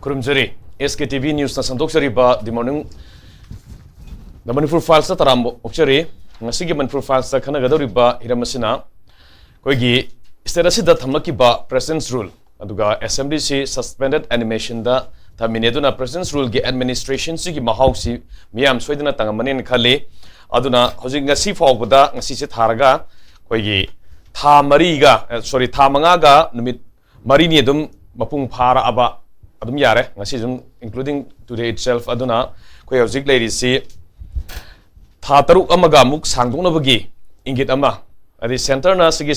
Kurumjari SKTV News na sandok ba di morning the Manipur files na tarambo okchari ngasigi Manipur files na kanagadori ba hiramasina koigi status da thamlaki ba President's Rule aduga Assembly si suspended animation da thamineduna President's Rule gi administration si gi mahausi miyam soidina tangamanen khale aduna hojing ngasi fawbada ngasi se tharaga koigi tha mariga sorry tha mangaga numit marini dum mapung phara aba adum yare ngasi zum including today itself aduna koi hojik lady si tha taruk amaga muk sangdong na bagi ingit ama adi center na sigi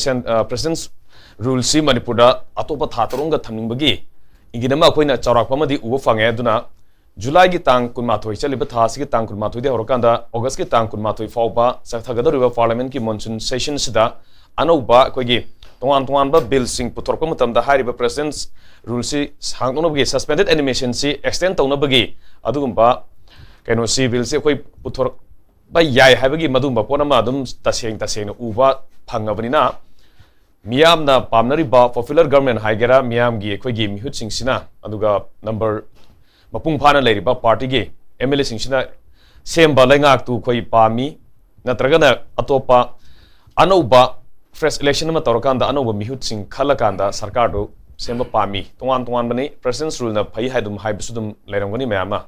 President's Rule si Manipur da atopa tha tarung ga thamning bagi ingit ama koina charak pamadi ubo fange aduna July gi tang kunmathoi chaliba tha sigi tang kunmathoi de horokanda August gi tang kunmathoi fawba sakthagadoriba parliament ki monsoon session sida anoba koigi tongan ba bill sing putorko matamda hariba President's Rule si hangtong bagi suspended animation si extend tawna bagi adugumba kaino si bill si koi putor ba yai haibagi madumba ponama adum taseng na uba phangabnina miyam na pamnari ba popular government haigera miyam gi koi gi mihut sing sina aduga number mapung phana leri ba party gi MLA sing sina semba lengak tu koi pami natragana atopa anoba fresh election ma torkanda anoba mihut sing khalakanda sarkar do semba pami tongan bani President's Rule na phai haidum haibsudum leirangani mayama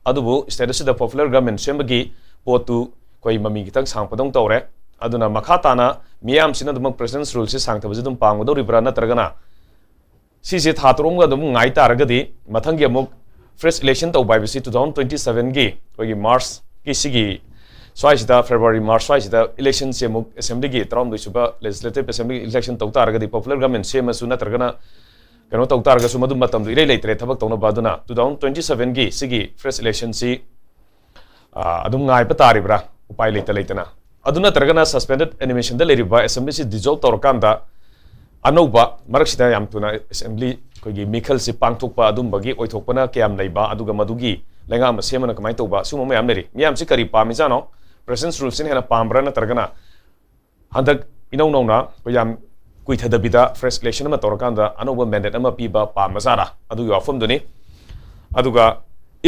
adubu status da popular government sembagi potu koi mami kitang sangpadong tawre aduna makhatana miyam sina dum President's Rule si sangtabajidum pangdo ribra natragana sisi thatrom ga dum ngai taragadi mathangi amuk fresh election taw by 2027 gi koi March ki sigi swaisida February March swaisida election se amuk assembly gi tram dusuba legislative assembly election taw taragadi popular government sema suna taragana kano taw targa su madum matam du ilai tre thabak tawna baduna 2027 gi sigi fresh election si adum ngai pa taribra upai leitana aduna targana suspended animation da leriba assembly si dissolve torkanda anoba maraksida yam tuna assembly kogi mikhal si pangthokpa adum bagi oithokpana kyam leiba aduga madugi lenga ma semana kamai toba suma mayam leri miyam si kari pami jano President's Rule sin hena pambra na targana handak inong koyam kuithadabida fresh election ma torkanda anoba mandate ama piba pamazara aduga afum duni aduga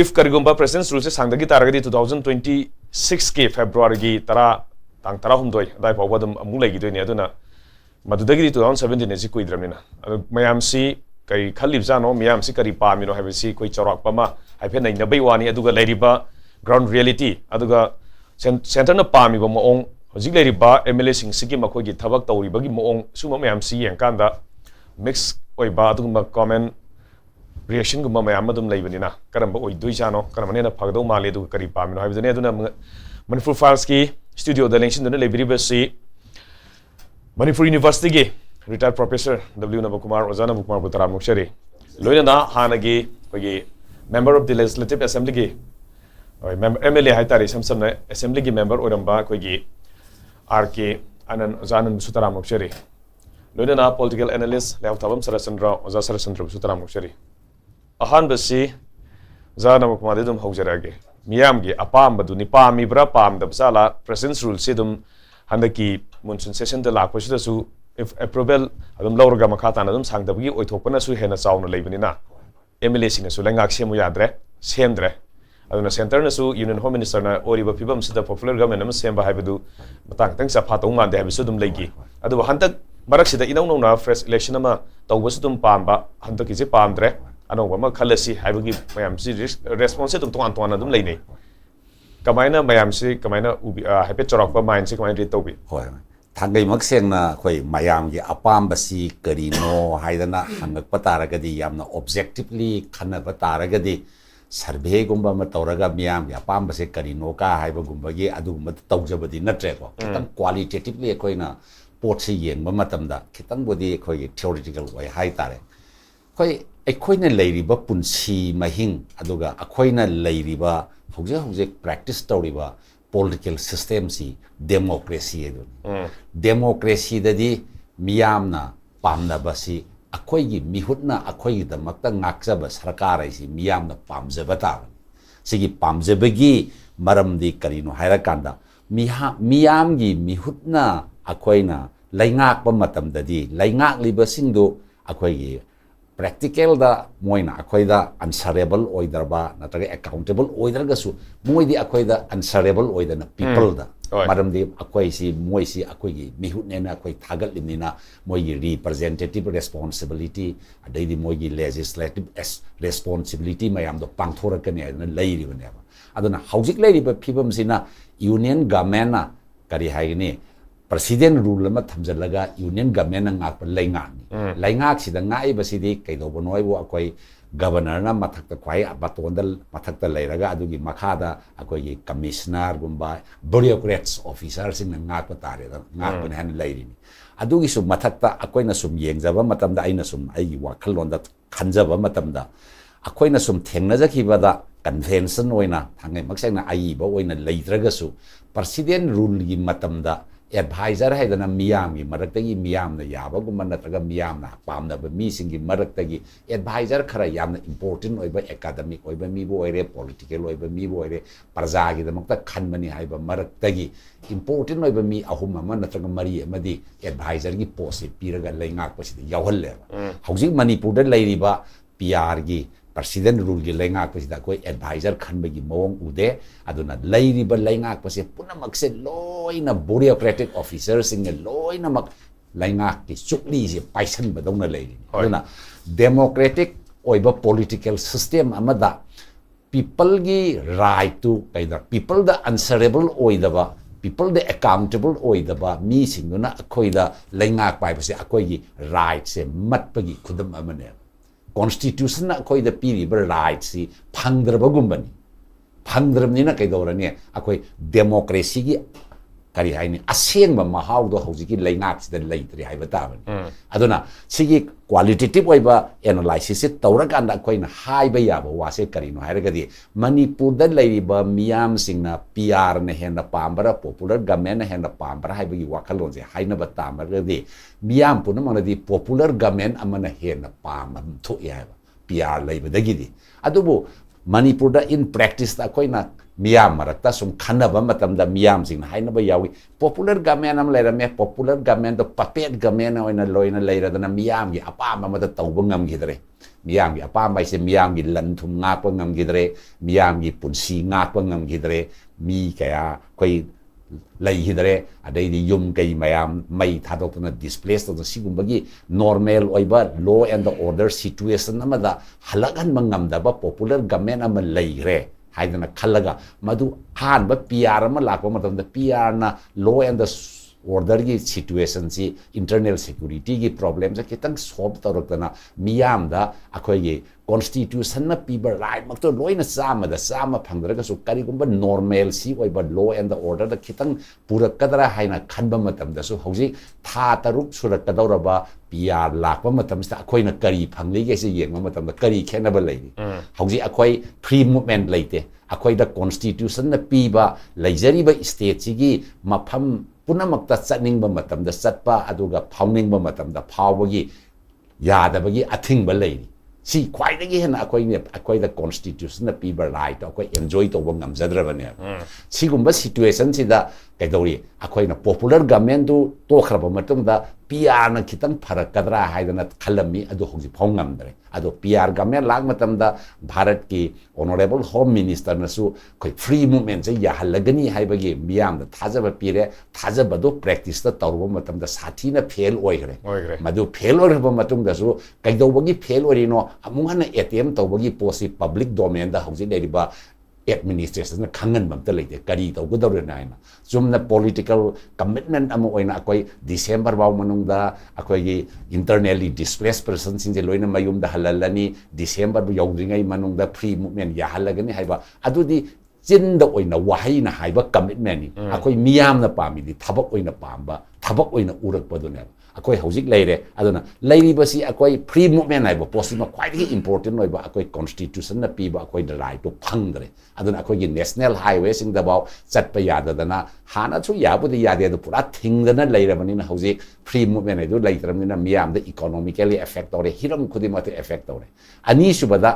if karigumba President's Rule se sangdagi taragadi 2026 ke February gi tara tang tara humdoi dai pawbadum amu legi doini aduna madudagi 2017 ne si kuidramina adu mayam si kai khalib jano mayam si kari pamino habisi koi chorak pama haife nai nabai wani aduga leriba ground reality aduga center na pami ba moong hojik leriba MLA sing sigi makoi gi thabak tawri bagi moong suma mayam si yengkanda mix oi ba aduga comment reaction gumma mayam adum leibanina karamba oi dui jano karamane na phagdo male du kari pamino habidane aduna Manipur files ki studio da lengsin dona lebiriba si Manipur University gi retired professor NABAKUMAR ozana NABAKUMAR butara mukshari loina na hanagi kogi member of the legislative assembly gi MLA haitari samsamna assembly gi member oramba kogi RK ANAND ozana butara mukshari loina na political analyst LEIHAOTHABAM SHARATCHANDRA oza SHARATCHANDRA butara mukshari ahan basi ozana NABAKUMAR dum haujarage miyam gi apam badu ni pami bra pam da basala President's Rule sidum handaki monsoon session da lakpa sida su if approval adum lawraga makhata na dum sangdabgi oithokpana su hena chauna leibanina MLA sing su lengak semu yadre semdre aduna center na su union home minister na oriba pibam sida popular government am semba haibadu matang tang sa phatong mande habisu dum leigi adu hantak marak sida inong na fresh election ama tawbasu dum pamba handaki je pamdre anoba ma khalasi haibagi mayam si response dum tongan dum leini kamaina mayam si kamaina ubi happy chorak pa mind si kamaina ritobi hoi thangai makseng na khoi mayam gi apam basi karino haidana hangak pataragadi yamna objectively khana pataragadi survey gumba ma tawraga miyam gi apam basi karino ka haiba gumba gi adu ma tawjabadi natre ko kitang qualitatively khoi na pot si yeng ma matamda kitang bodi khoi theoretical way hai tare khoi akoina leiriba punsi mahing aduga akoina leiriba hujek practice tawriba political system si democracy edu democracy dadi miyamna pamna basi akoi gi mihutna akoi gi damakta ngakjaba sarkar si miyamna pamjaba ta sigi pamjabagi maramdi karino hairakanda miyam gi mihutna akoina laingak ba matam dadi laingak liba singdo akoi gi practical da moina akhoi da answerable oidarba nataga accountable oidargasu moi di akhoi da answerable oidana people da madam di akhoi si moi si akhoi gi mihut ne na akhoi thagal limina moi gi representative responsibility adai di moi gi legislative responsibility mayam do pangthora kane na leiri bane aduna haujik leiri ba phibam sina union government na kari haigini president rule ma thamjalaga union government na ngak lainga laingak sida ngai basidi kaido bonoi bo akoi governor na mathakta kwai abatondal mathakta leiraga adugi makhada akoi commissioner gumba bureaucrats officers in ngak patare da ngak ban han leiri adugi sum mathakta akoi na sum yengjaba matamda aina sum ai wakhallon da khanjaba matamda akoi na sum thengna jakibada convention oina thangai maksang na ai ba oina leitraga su president rule gi matamda advisor hai dana miyam gi maraktagi miyam na yaba gumman nataga miyam na pamna ba mi singi maraktagi advisor khara yamna important oiba academic oiba mi bo oire political oiba mi bo oire parja gi damakta khanbani haiba maraktagi important oiba mi ahum ama nataga mari amadi advisor gi post piraga leingak pasida yawhalle hauji manipur da leiriba PR gi president rule gi leingak pasida koi advisor khanbagi mawang ude aduna leiriba leingak pase punamak se loina bureaucratic officers sing loina mak leingak ki chukli se paisan badona leiri aduna democratic oiba political system amada people gi right to either people the answerable oidaba people the accountable oidaba mi singuna akoida leingak pai pase akoi gi right se matpagi khudam amane constitution na koi da piri ber right si phangraba gumbani phangrabni na kaidorani akoi democracy gi kari haini asengba mahau do hauji ki leingak sida leitri haiba taban aduna sigi qualitative oiba analysis se tawrakanda koi na haiba yaba wase kari no hairagadi manipur da leiriba miyam singna PR na hena pambara popular government na hena pambara haiba gi wakalon je haina ba tamaragadi miyam punamana di popular government amana hena pamam thu yaba PR leiba dagidi adubu manipur da in practice ta koi na miyam marakta sum khanaba matam da miyam sing haina ba yawi popular government am leira me popular government do puppet government oina loina leira da miyam gi apama ma da tawba ngam gidre miyam gi apama ise miyam gi lan thum nga pa ngam gidre miyam gi punsi nga pa ngam gidre mi kaya koi lei hidre adai di yum kai mayam mai thadok na displaced to sigumbagi normal oiba law and the order situation amada halagan mangam da ba popular government am leire haidana khalaga madu han ba PR ma lakwa matam da PR na law and the order gi situation si internal security gi problems ki tang solve tarokna miyam da akhoi gi constitution na people right mak to loina sama da sama phangraga su kari gumba normal si oi ba law and the order da kitang purak kadra haina khanba matam da su hauji tha taruk surak kadawra ba PR lakwa matam sta akhoi na kari phangli ge se yeng matam da kari khena ba lai hauji akhoi free movement laite akhoi da constitution na pi ba laijari ba state si gi mapham punamakta chatningba matamda chatpa aduga phawningba matamda phawbagi yadabagi athingba leiri si khwaidagi hena akoi da constitution na piba right akoi enjoy to bangam jadrabane sigumba situation sida kaidori akoi na popular government du to khraba matungda PR na kitang pharak kadra haidana khalami adu hoji phongam dre adu PR government lag matamda bharat ki honorable home minister na su koi free movement je ya halagani haibagi miyam da thajaba pire thajaba do practice ta tawba matamda sathi na fail oigre madu fail orba matungda su kaidobagi fail orino amungana ATM tawbagi posi public domain da hoji deriba administration na khangan bam ta leite kari to go dawre na ina jumna political commitment amu oina akoi December baw manung da akoi gi internally displaced persons in the loina mayum da halalani December bu yawringai manung da free movement ya halagani haiba adudi chin da oina wahai na haiba commitment ni akoi miyam na pami di thabak oina pamba thabak oina urak padune akoi hojik leire aduna leiri basi akoi free movement haiba posima quite important oiba akoi constitution na piba akoi the right to phangdre aduna akoi gi national highway sing da baw chatpa yada dana hana chu yabu de yade da pura thingdana leira bani na hojik free movement ai do leitram na miyam da economically affect ore hiram khudimate affect ore ani subada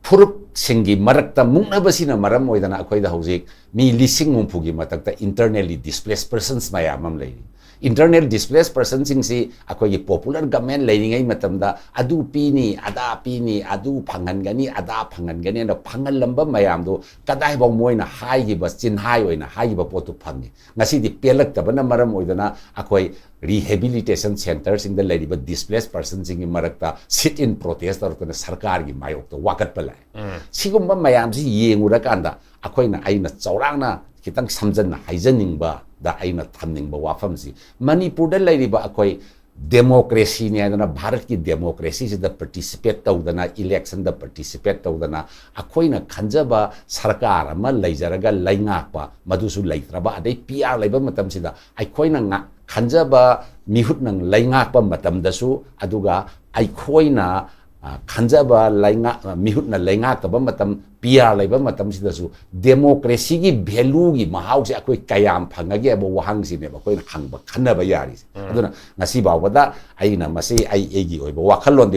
Puruk singi marakta mungnabasina maram oidana akoi da hojik mi lising mumpugi matakta internally displaced persons mayamam leiri internal displaced person singsi akoi popular government leading matamda adu pini adu phangangani ada phangangani na phangalamba mayam do kadai bong moina hai gi bas chin hai oina hai ba potu phangi ngasi di pelak tabana maram oidana akoi rehabilitation centers in the lady but displaced persons in marakta sit in protest or kana sarkar gi mayok to wakat pala sigumba mayam si yengura kanda akoi na aina chaurang na kitang samjan na haijaning ba da aina thamning ba wafam si manipur da lady ba akoi democracy ne adana bharat ki democracy se da participate tawdana election da participate tawdana akoi na khanjaba sarkar ama leijaraga laingak pa madusu leitraba adai PR leiba matam sida akoi na nga khanjaba mihut nang laingak pa matam dasu aduga akoi na khanjaba laingak mihut na laingak ta ba matam PR leiba matam sida su democracy gi value gi mahau se akoi kayam phangage ba wahang si ne ba koi hang ba khanna ba yari aduna ngasi ba wada aina masi ai egi oi ba wakhalon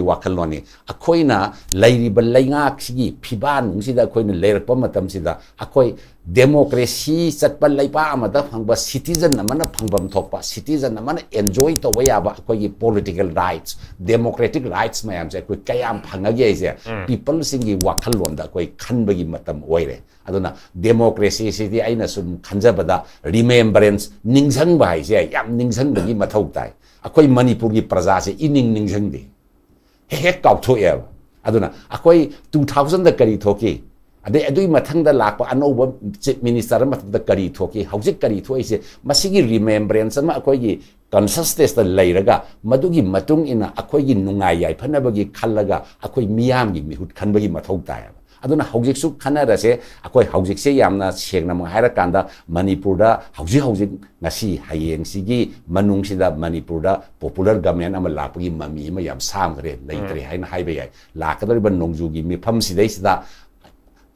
ni akoi na lairi ba laingak si phiban nung sida akoi na lerak pa matam sida akoi democracy satpa laipa amada phangba citizen amana phangbam thokpa citizen amana enjoy to ba ya ba akoi political rights democratic rights mayam se akoi kayam phangage se people singi wakhalon da akoi bagi matam oire aduna democracy si di aina sum khanjabada remembrance ningsang ba hai se yam ningsang bagi mathau tai akoi manipur gi praja se ining ningsang de he kaw tho ya aduna akoi 2000 da kari thoki adai adui mathang da lakpa anoba chief minister ma da kari thoki haujik kari thoi se masigi remembrance ma akoi gi consciousness da leiraga madugi matung ina akoi gi nungai yai phanabagi khallaga akoi miyam gi mihut khanbagi mathau tai aduna haujik su khanara se akoi haujik se yamna sengna ma haira kanda manipur da haujik ngasi hayeng sigi manung sida manipur da popular government ama lapagi mami ma yam samgre leitre haina haibe yai lakadori ban nongju gi mifam sidai sida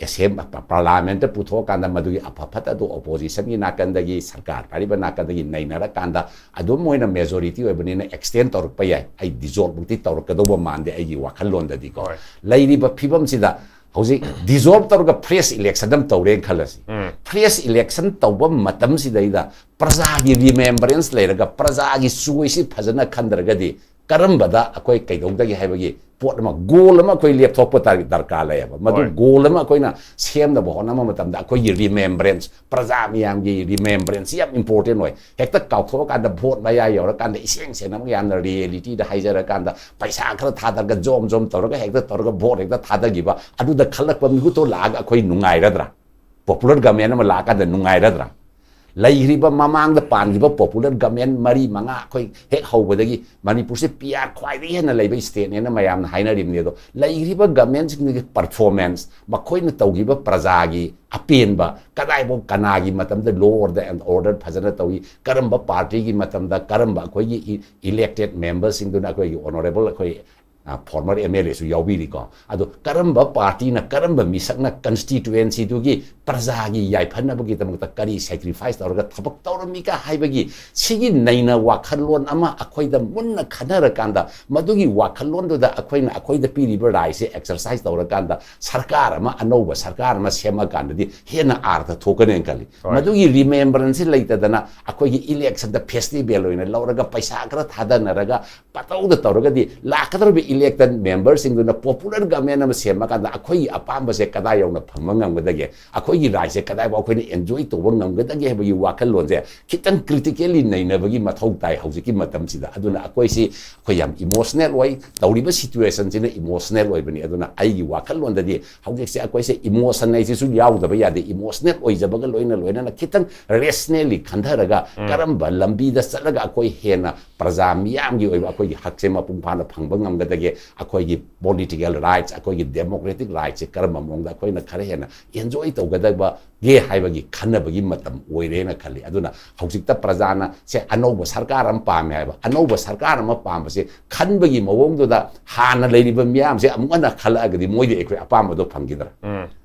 SM parliament putho kanda madugi apapata do opposition gi nakandagi sarkar pariba nakandagi nainara kanda adu moina majority oibani extend tor pa yai ai dissolve bukti tor kadoba mande ai gi wakhalon da di ko lairi ba phibam sida hauji dissolve tor fresh election dam tawre khalasi fresh election tawba matam sidaida praja gi remembrance leiraga praja gi suisi phajana khandraga di karambada akoi kaidongda gi haibagi pot ma goal ma koi lep thok pa darkar la ya madu goal ma koi na sem da bahona ma matam da koi remembrance praja miyam gi remembrance yam important noi hekta kaw thok ka da vote ma ya yor kan da iseng se nam yan da reality da haijara kan da paisa khara thadar ga jom tor ga hekta tor ga vote hekta thada gi ba adu da khalak pa mi hu to lag koi nungai radra popular government ma la ka da nungai radra lairiba mamang da pangiba popular government mari manga koi hek hobadagi manipur se PR khwai ri hena leiba state ne na mayam na haina rim ne do lairiba government sing performance makoi na tawgiba prajagi apen ba kadai bo kanagi matam da law and order phajana tawi karamba party gi matam da karamba koi gi elected members sing do na koi honorable koi former MLA su yaubiri ko ado karamba party na karamba misak na constituency du gi praja gi yai phanna bagi tamta kari sacrifice torga thabak tormi ka haibagi sigi naina wakhalon ama akhoi da munna khanara kanda madugi wakhalon do da akhoi na akhoi da piri ba rai se exercise torga kanda sarkar ama anoba sarkar ma sema kanda di hena artha thokane kali madugi remembrance leita dana akhoi gi election da festival oina lauraga paisa kra thada naraga patau da torga di lakadar elected members in the popular government am sema kada akhoi apamba se kada yong na phangmangam gadage akhoi rai se kada ba akhoi enjoy to bangam gadage ba yu wakal lon se kitang critically nei na bagi mathau tai haujiki matam sida aduna akhoi si akhoi yam emotional oi tawriba situation sina emotional oi bani aduna ai gi wakal lon dadi haujik se akhoi se emotion nei su yaw da ba ya de emotional oi jabaga loina na kitang rationally khandaraga karamba lambi da salaga akhoi hena praja miyam gi oi akhoi gi hakse ma pungphana phangbangam gadage akhoi political rights akhoi democratic rights karma mongda akhoi na khare hena enjoy to gadaba ge haibagi khanabagi matam oire na khali aduna haujikta prajana se anoba sarkar am pame haiba anoba sarkar am pam se khanbagi mawong do da hana leiriba miyam se amuna khala agadi moide ekhoi apam do phangidra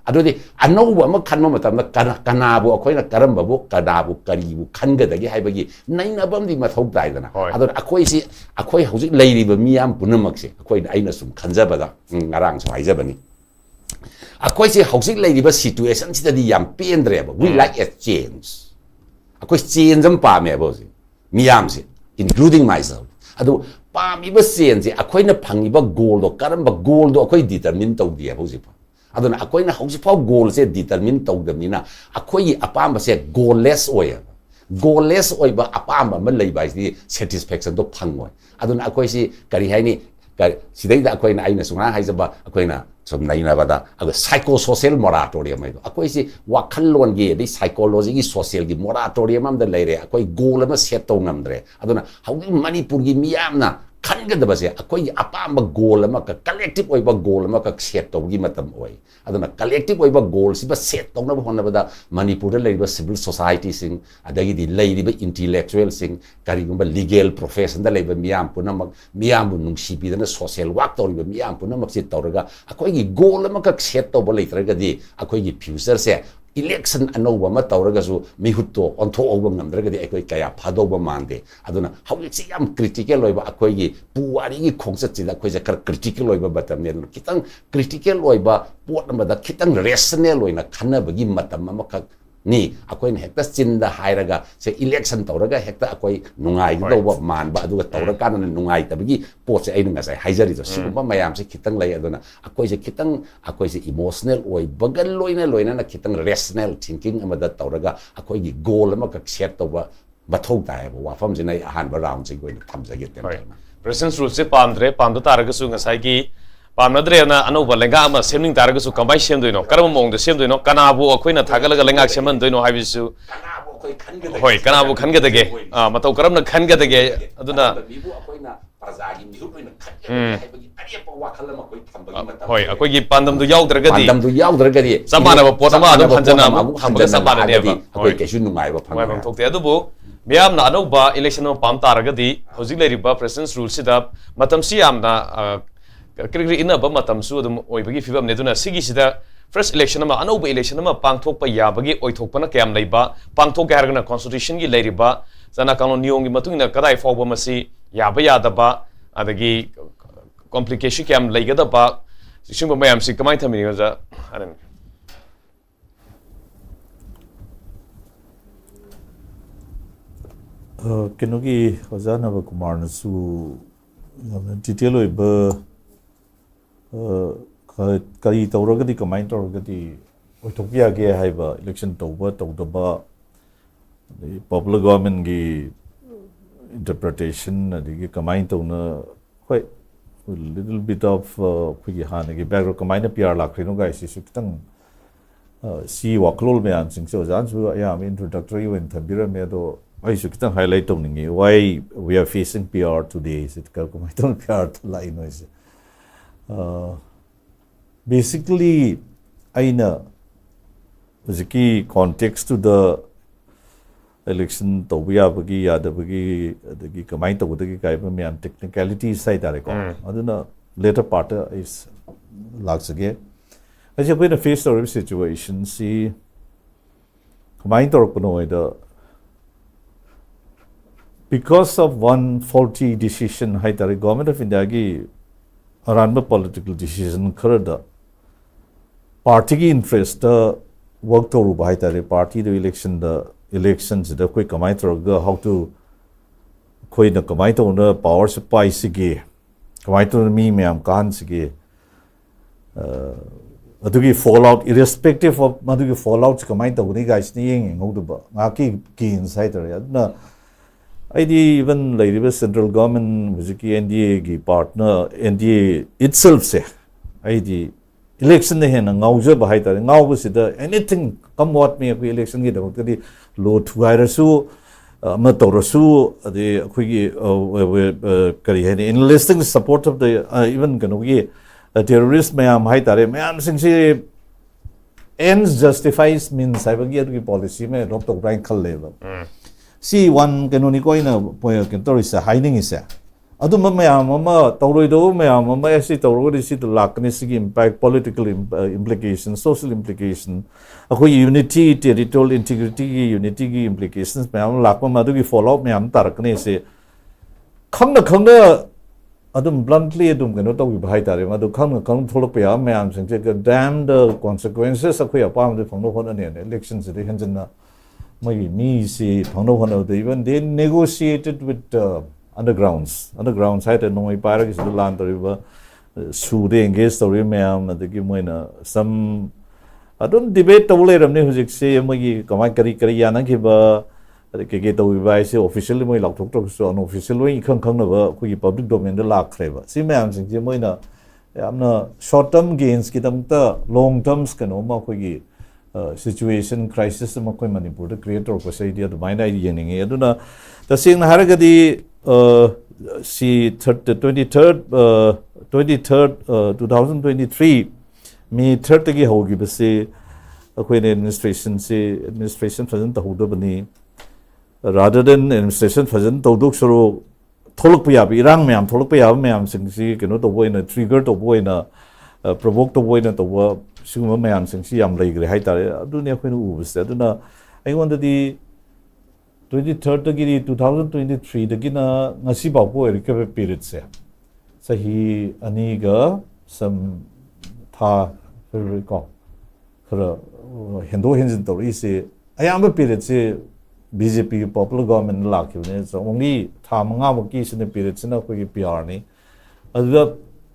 adodi anoba am khanma matam na kanabu akhoi na karamba bu kadabu karibu khangadagi haibagi nainabam di mathau daidana adon akhoi haujik leiriba miyam punamak se akhoi aina sum khanjabada ngarang so haijabani akhoi se haujik leiriba situation sida di yam pendre ba we like a change akhoi change am pa me ba se miyam se including myself adu pamiba sen se akoina phangiba goal do karamba goal do akoi determine tawdi hauji pa aduna akoina hauji pa goal se determine tawdamina akoi apamba se goalless oya goalless oiba apamba ma leiba si satisfaction do phangoi aduna akoi si kari haini sidai da akoina aina suna haijaba akoina som naina bada ago psychosocial moratorium ai akoi si wakhallon gi dei psychology gi social gi moratorium am da leire akoi goal ma set to ngamdre aduna haugi manipur gi miyamna khangada base akoi apamba goal ma ka collective oiba goal ma ka set to gi matam oi aduna collective oiba goal si ba set to na honna bada manipur da leire civil society sing adagi di leire intellectual sing kari gumba legal profession da leire miyam punamak miyam nung sipi da social work to leire miyam punamak sit tawraga akoi gi goal ma ka set to bo leire ga di akoi gi future se election anova ma tawraga su mihutto on tho over ngamdraga di akoi kaya phadoba mande aduna hawik si am critical loiba akoi gi puwari gi khongsa chila akoi ja critical loiba batam ne kitang critical loiba pot ma da kitang rational loina khana bagi matam ma ka ni akoi ne hekta chinda hairaga se election tawraga hekta akoi nungai do man ba aduga tawra kana nungai tabagi pot se ainu ngasai haijari do sigumba mayam se kitang lai aduna akoi se kitang akoi se emotional oi bagal loina na kitang rational thinking amada tawraga akoi gi goal ma ka set tawba bathau ta ba wafam je nai ahan ba round se goi thamjage tem president rule se pamdre pamdo taraga su ngasai gi pamnadre na anoba lenga ama semning taraga su kambai sem doino karam mong de sem doino kanabu akoina thagalaga lenga seman doino haibisu kanabu akoi khangada hoi kanabu khangada ge matau karamna khangada ge aduna bibu akoina prajagi mihu koina khangada haibagi aripa wakhal ma koi thambagi matam hoi akoi gi pandam du yaudragadi samana ba potama adu phanjana hambaga sabana ne ba akoi kesu nungai ba phang bang thokte adu bu miyam na anoba election ma pam taragadi hojik leriba president rule sida matam si amna kri ina ba matam su dum oibagi fibam ne duna sigi sida first election ma anoba election ma pangthok pa ya bagi oithokpana kyam leiba pangthok gargana constitution gi leiriba jana kanon niyong gi matungina kadai fawba masi yaba yadaba adagi complication kyam leigada ba singba mayam si kamai thami ga anan kenogi ozana ba kumar na su detail oiba kari tawragadi kamai tawragadi oithokya ge haiba election tawba tawdaba popular government gi interpretation adigi kamai tawna hoi little bit of khigi hana gi background kamai na pr lakrino guys si kitang si waklol me an sing so jan su ya am introductory when thabira me do I should highlight why we are facing PR today. Is it PR line? Basically, I know the key context to the election. To we are bagi yada bagi the kamai to the kaiba me and technicality side are gone. I don't know. Later part is lags again. As you been a face of situation, see kamai to the. Because of one faulty decision, the government of India gi around the political decision, the party interest work to by the party the elections the quick how to quite the command power supply sige command me am can sige adugi fallout irrespective of madugi fallout command the guys ni how to ngaki ki inside na even like the central government NDA ki partner NDA itself say election ne na ngauja bahai ta ngau bu sida anything come what me election ki da di lo thuai su ma to su the kari hai enlisting support of the even kan we terrorist mayam hai tare mayam sing si ends justifies means I will get the policy me dr brian khal level see one canoni coina point is a hiding is a Adumama mama tauroido mama actually taurodi see the laknessig impact, political implications, social implication, unity, territorial integrity, unity implications, ma'am lakmadu follow me am tarakne say come the Adum bluntly adum cannot be behind Madu come Tolopia, ma'am, and take a damn the consequences of queer palm from no elections at the Henzana. maybe me see Pangno Hono, even they negotiated with underground side and no Parak is the land river, Su they engaged the Rimeam and the Gimoina. Some I don't debate the way of music, say, Magi, Kamakari Kariana Kiba, the Kageto Vice, officially, my lock talks on official way, you can come over, public domain, the lack clever. See, ma'am, since Gimoina, I'm not short term gains, get them the long terms can almost situation crisis Manipur, the creator of the idea, the mind idea. I don't know. The same Haragadi, see, 23rd, 2023, me 30 hogi base, administration present the Hudabani, rather than administration present, Toduk Tolopia, Iran Mam, Tolopia Mam, since you cannot avoid a trigger to avoid a provoked avoid the work. Suma mayam sing si am lai gre hai tare dunia ko nu ubs ta duna I want the 23rd gi 2023 the gina ngasi ba po recovery period se sahi ani ga some tha ko khara hendo hinjin to ri se ayam period se BJP popular government la ki ne so only tha manga mo ki sine period sina ko gi PR ni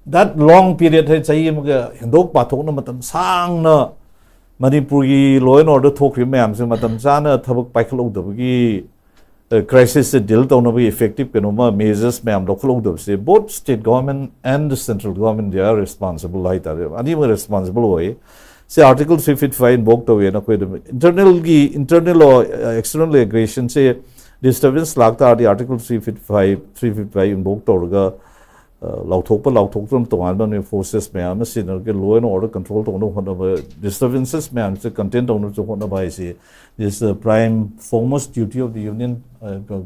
that long period hai chahi mga hindok pathok na matam sang na Manipuri law and order talk mayam se matam sana thabak paikhlok dabagi crisis se deal to na be effective kenoma measures mayam local of se both state government and the central government they are responsible lai tare ani mo responsible hoye se article 355 invoked away na ko internal or external aggression se disturbance lagta the article 355 invoked orga Lautok forces mayam law and order control to disturbances mayam content to this is the prime foremost duty of the union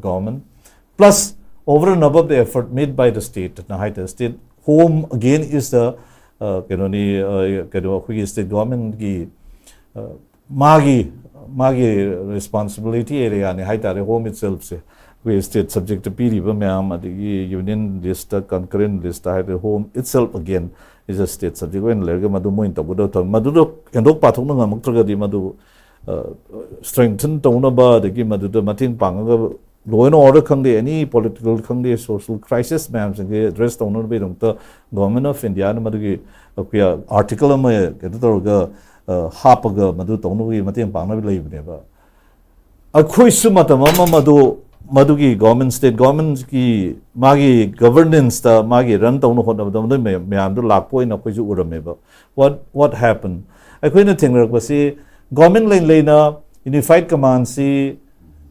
government plus over and above the effort made by the state. The state home again is the state government ki magi responsibility area ni home itself se we state subject to PD the union list concurrent list the home itself again is a state subject when lerga madu mo into madu endok pathok na ngamuktraga di madu strengthen tona ba the madu mating pang law and order khangde any political khangde social crisis ma'am se address tona be dong the government of India na madu ki article ma keto hapaga madu tona gi mating pang na lai bne ba akhoi sumata mama Madugi government, state government ki magi governance ta magi run tawno khona da mayam do lakpo ina ko ju urameba what happened I ko na thengrak basi government line na unified command si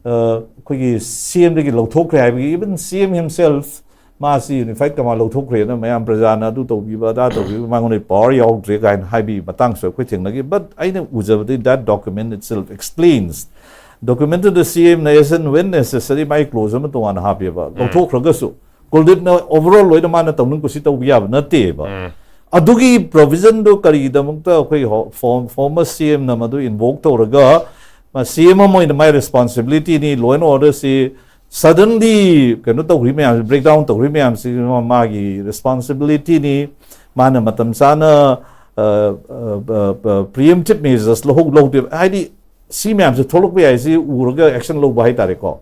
ko gi CM de gi lothok re even CM himself ma si unified command lothok re na mayam prajana du to bi ba da to bi mangone power yaw re ga hai bi matang so ko thengnagi but I know ujabadi that document itself explains documented the CM nation when necessary my close to one half year. Talk Ragasu. Could it now overall loy the man at Tamunkusita we have not table. Adugi provision do carry the Mukta former CM Namadu invoked or Raga, my CM in my responsibility ni law and order say suddenly cannot break down to Rimiam Magi responsibility ni Mana Matamsana preemptive measures low ID. See ma'am, the Tolok I see Uraga action low by Tareko.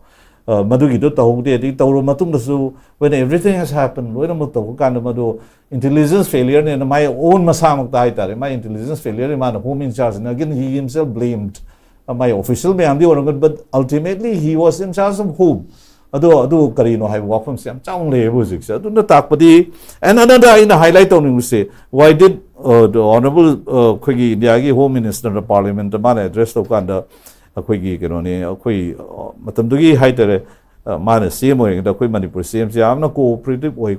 Madugi to Tahudi, Tauro Matumdasu, when everything has happened, when Madu intelligence failure and my own Masam Taitare, my intelligence failure, man, home in charge. And again, he himself blamed my official man, but ultimately he was in charge of whom? Ado Karino have walked from Sam Town music. So do not talk, but and another in the highlight on say, why did the Honorable Quiggy Diagi Home Minister of the Parliament, the man addressed Okanda Quiggy Keroni, Matamdugi Haitere, man, same way, the Queen Manipur, same say, I'm not cooperative way,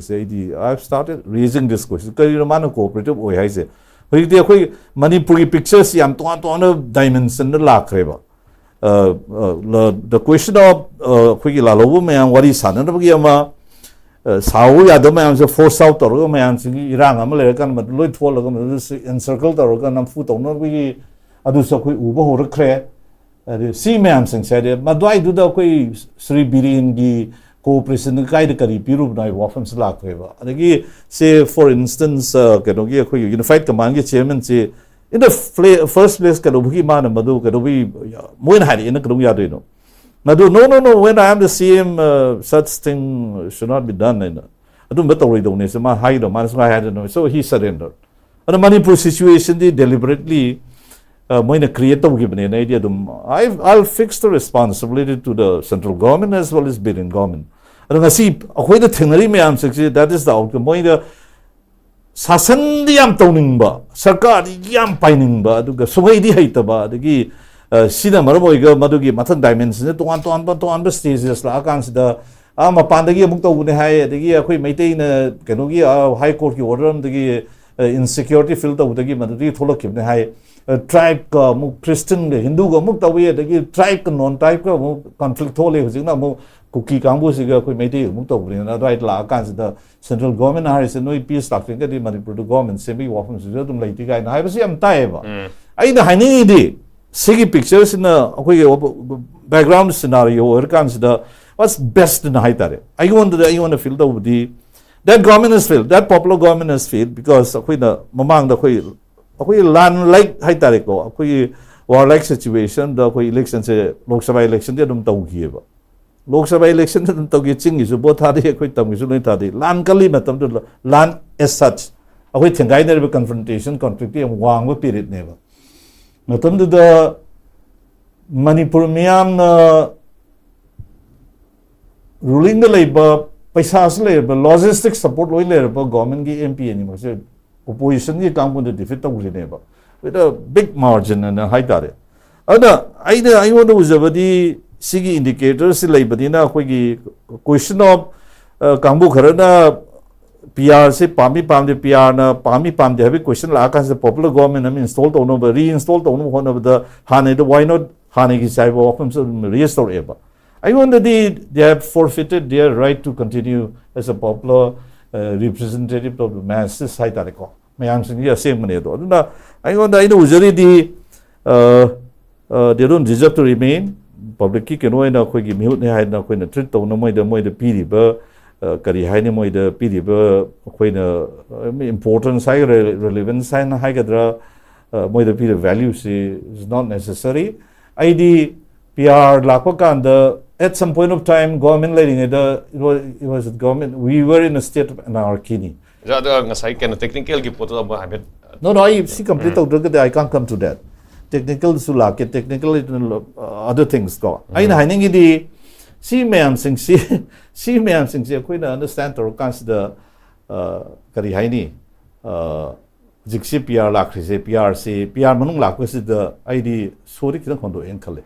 say, I've started raising this question. Man, cooperative way, I say. Manipuri pictures, I'm to dimension the lack river. The question of Quiggy Lalo, man, what is son of Yama? Sao ya do mayam se force out or mayam se Iran American but loit for encircled or gan foot on we adu so koi ubo ho rakre si mayam sing said madwai do da koi Sri Birin gi cooperation kai de kari piru na wa fam slak reba adagi say for instance kenogi koi unified command ge chairman se in the first place kadubi man madu kadubi moin hari in kadubi yadu no madu no when I am the CM such thing should not be done in adu matori do ne sama hai do man so I no so he surrendered and the Manipur situation they deliberately moin create to give an idea I'll fix the responsibility to the central government as well as Birin government and ngasi akhoi the thinari me am that is the outcome moin the sasan di yam tawning ba sarkar yam paining ba aduga sugai di haita ba adagi sida marboy ga madugi mathan dimension to an stages la kan sida mapandagi amuk taw ne hai adagi akhoi maitai na kanogi high court ki order dagi insecurity feel taw dagi madudi tholok ne hai tribe ka mu Christian ga Hindu ga muk taw ye dagi tribe ka non tribe ka mu conflict thole hujing na mu kuki kambu siga akhoi maitai amuk taw ne right la kan sida central government has no peace doctrine the Manipur government semi often dum laiti ga na basi am taeba ai da hani di sigi pictures in a background scenario or consider what's best in haitare I want to feel the that government has failed that popular government has failed because mamang the land like haitare ko warlike situation the election se Lok Sabha election de dum taw gieba Lok Sabha election dum taw gi ching is both hadi akhoi tam gi loi thadi land kali matam to land as such akhoi thengai ne confrontation conflict am wang ba period ne ba matam the Manipur miam na ruling the labor paisa labor logistic support loi labor government gi MP ani ma se opposition gi kam ko defeat taw gi ne ba with a big margin and high tare ada I want to usabadi sigi indicators lai badina khoi question of kangbu kharana PR se pami pamde PR na pami pamde have question la kan se popular government am install to no reinstall to no one of the hane the why not hane ki sai bo restore eba I want that they have forfeited their right to continue as a popular representative of the masses sai tare ko mayam sing ya same ne do na I want I know usari they don't deserve to remain public ki keno na khoi gi mute ne hai na khoi na treat to no moi the piri ba kari hai ne moi the piri ba khoi na importance hai relevance hai na hai gadra moi the piri value is not necessary id PR lakwa kan the at some point of time government leading it was government we were in a state of anarchy ni jada ngasai ken technical ki poto ba habet no I see complete I can't come to that technical sulake technical other things go aina haining di si mayam sing khoi na understand or consider kari haini jiksi PR lakri se PR manung lakwa se the id sori kidan khondo en khale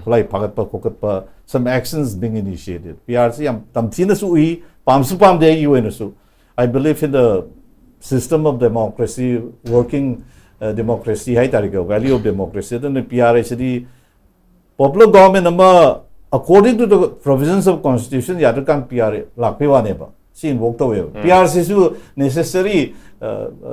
khulai phagat pa kokat pa some actions being initiated PRC am tamthina su ui pamsu pam de UN su I believe in the system of democracy working democracy hai tarika value of democracy then PRC the popular government number according to the provisions of constitution yatr kan PR lakpe wa ne ba si invoke to we PRC su necessary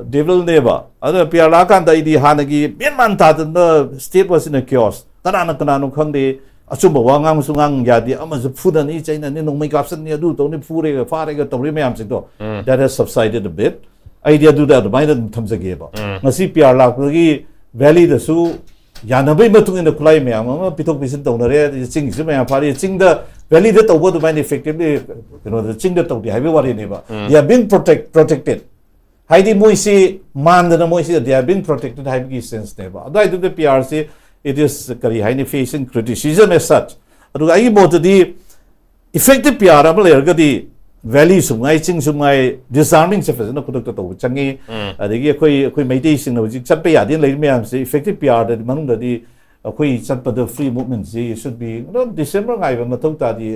devil ne ba other PR lakan da idi hanagi binman ta the state was in a chaos tanana tanano khangde achumba wangang sungang yadi amazu phudani chaina ne nongmai caption ne adu to ne phure fare ga tawri mayam sing to that has subsided a bit idea do that by the thamjage ba ngasi PR lakgi valley the su yanabai matung in the kulai mayam pitok pisin tawnare ching su mayam phari ching the valley the tawbo to find effectively the ching the tawdi highway wari ne ba they have been protected haidi moisi mandana moisi they have been protected haigi sense ne ba adai the PRC it is kari haini facing criticism as such adu ai bot the effective PR am ler ga di valley sungai ching sungai disarming surface na kuduk to changi adigi khoi maitei sing na ji chatpa ya din lai myam se effective PR da manung da di khoi chatpa the free movement se should be December ngai ba mathau ta di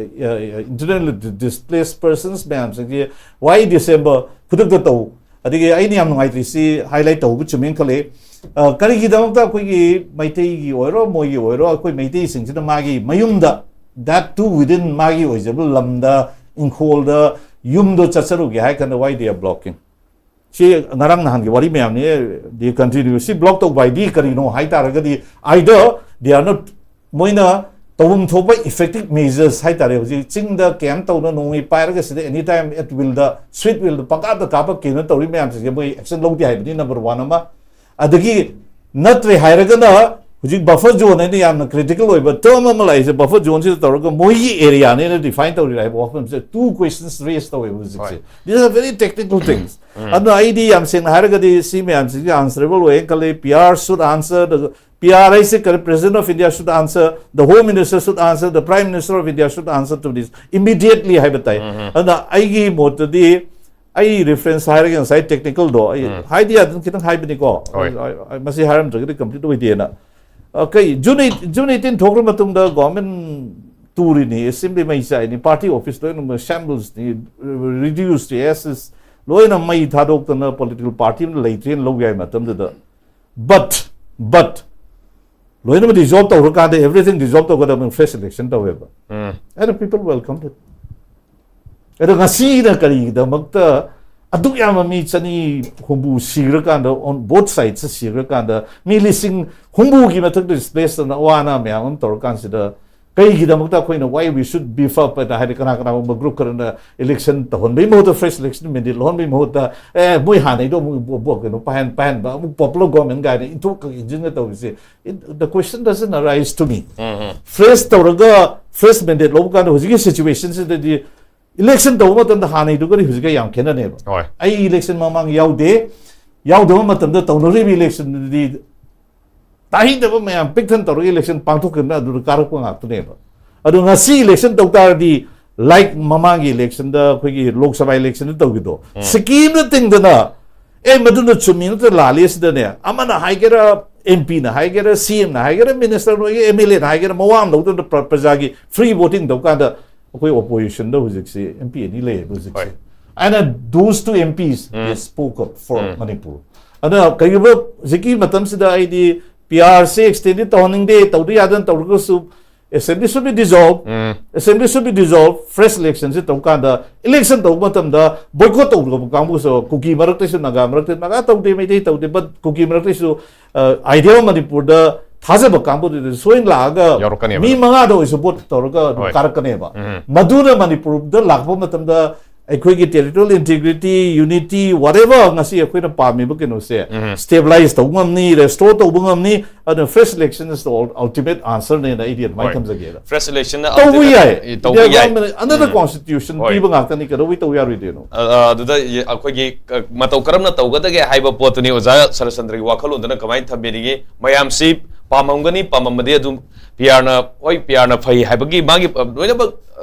internally displaced persons myam se why December kuduk to adigi ai ni am ngai tri si highlight to bu chumen khale kari gi dam ta khoi gi maitei gi oiro moi gi oiro khoi maitei sing sina magi mayumda that too within magi oijabul lamda Imphal the yumdo chasaru gi hai kan why they are blocking she ngarang nahan gi wari me amne they continue she blocked by the kari no hai tar ga di either they are not moina tawum thopa effective measures hai tar ji ching the camp to no ngi pair ga side anytime it will the sweet will the paka the kapa ke no tori me am se boy action long ti hai number 1 ama adagi natre hairagana which buffer zone any am critical but term is buffer zone is the moi area and define often say 2 questions raised away these are very technical things and the idea I'm saying haragadi see me I'm saying answerable way PR should answer the PRI say President of India should answer, the Home Minister should answer, the Prime Minister of India should answer to this immediately. And I give more to the I reference hiring and side technical door. I didn't get a high benico. I must say harm to get complete with the okay, June 18 Tokramatum the government tourini assembly may say in party office shambles reduced the asses low in a my tadok than political party later in low matum but Loin dissolved over everything dissolved over the fresh election, however. And the people welcomed it. And the Sina Kari, the Makta, Aduyama meets any Humbu Sirakanda on both sides, Sirakanda, me listening Humbu Gimatuk displaced on the Oana Miam, or consider Pay the Makta Queen why we should beef up at the Hadikanaka group and the election, the Honbi Motor fresh election, made the Honbi Motor, Muihana, don't book, pan, popular government guide into the question doesn't arise to me. First, first mandate local situations in the election, the woman and the Hani to go to his young candidate. I election Mamang Yaude, Yaudom, the Tonori election, the Tahi never may have picked the election Pantukana to the Karakuna to neighbor. I don't see election to the like Mamangi election, the Lok Sabha election, the Togido. Scheme the thing the na. Maduna Chumin, the Lalias the near. Amana Higera MP, Higera CM, Higera Minister, Emily, Higera Moam, the Prazagi, free voting, the kind of opposition, those MP and delay. And those 2 MPs they spoke up for Manipur. And Kayiba Ziki Matamsi the idea. PRC extended toning day, Taudi Adan Taurusu, assembly should be dissolved, fresh elections, the election to Matam, the boycott of Gamus, Cookie Maratation, Nagamarate, Nagata, they made it, but Cookie Maratation, idea Manipur, the Tazaba Campo, so in Laga, me Mangado is about Toruga, Karakaneva, Maduna Manipur, the Lakomatam, the equity, territorial integrity, unity, whatever, Nasi Aquina Palmi, Bukino say, stabilize the Umamni, restore the Umamni, and the first election is the ultimate answer in the idiot might comes again. First election, another constitution, people are telling you, we are with you. Matokaram Togata, Hyper Potani, Sarasandri Wakalo, the Kamai Mayam Sip, Pamangani, Pamamade, Piana, Piana Pai, Hypagi, Magi,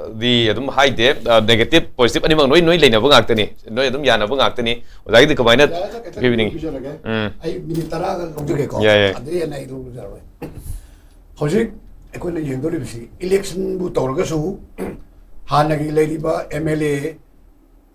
the high depth, negative, positive animal, no lane of Actani, no Yana Actani, like the combined evening. Hosik, I couldn't use election Butorgasu, Hanagi Lady MLA,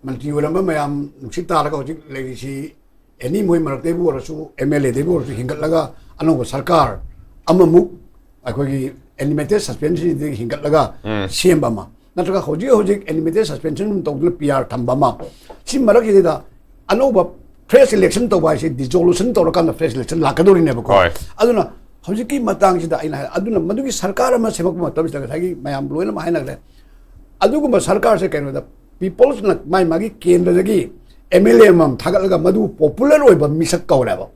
Mantiurama, Mayam, Chitara, Legacy, any Muimar de Burasu, MLA de Bur, Hingalaga, Anova Sarkar, Amamuk, I could animated suspension the Hingalaga, Siembama. Nataka Hojik animated suspension to PR Tambama. Simaraki, Anova press election to buy dissolution to the press election, Lakadori never call. I don't know. Hojiki Matang, I don't know, Maduki Sarkar, Semakuma, Mayam Blue and Mahana. Aduguma Sarkar second with the people's not my Magi came to the gay. MLM, Tagalaga Madu, popular over Misaka level.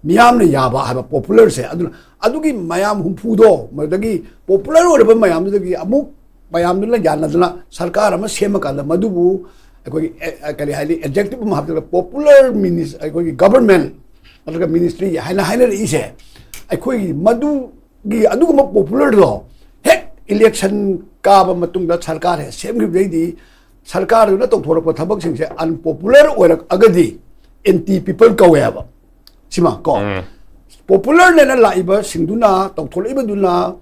Miam Yaba have a popular say. Adugi Mayam Humpudo, Madagi, popular over Mayam, the Amuk, Mayam Yanazana, Sarkar, Semaka, the Madubu, I can highly adjective of popular minister, government, ministry, Hana is a. I quit Madu Aduguma popular law. Heck, election Kaba Matunga Sarkar, same lady, Sarkar, not talk for Tabak, unpopular or Agadi, NT people go ever. Sima, go. Popular Lena Laiba, Sinduna, Dr. Ibaduna,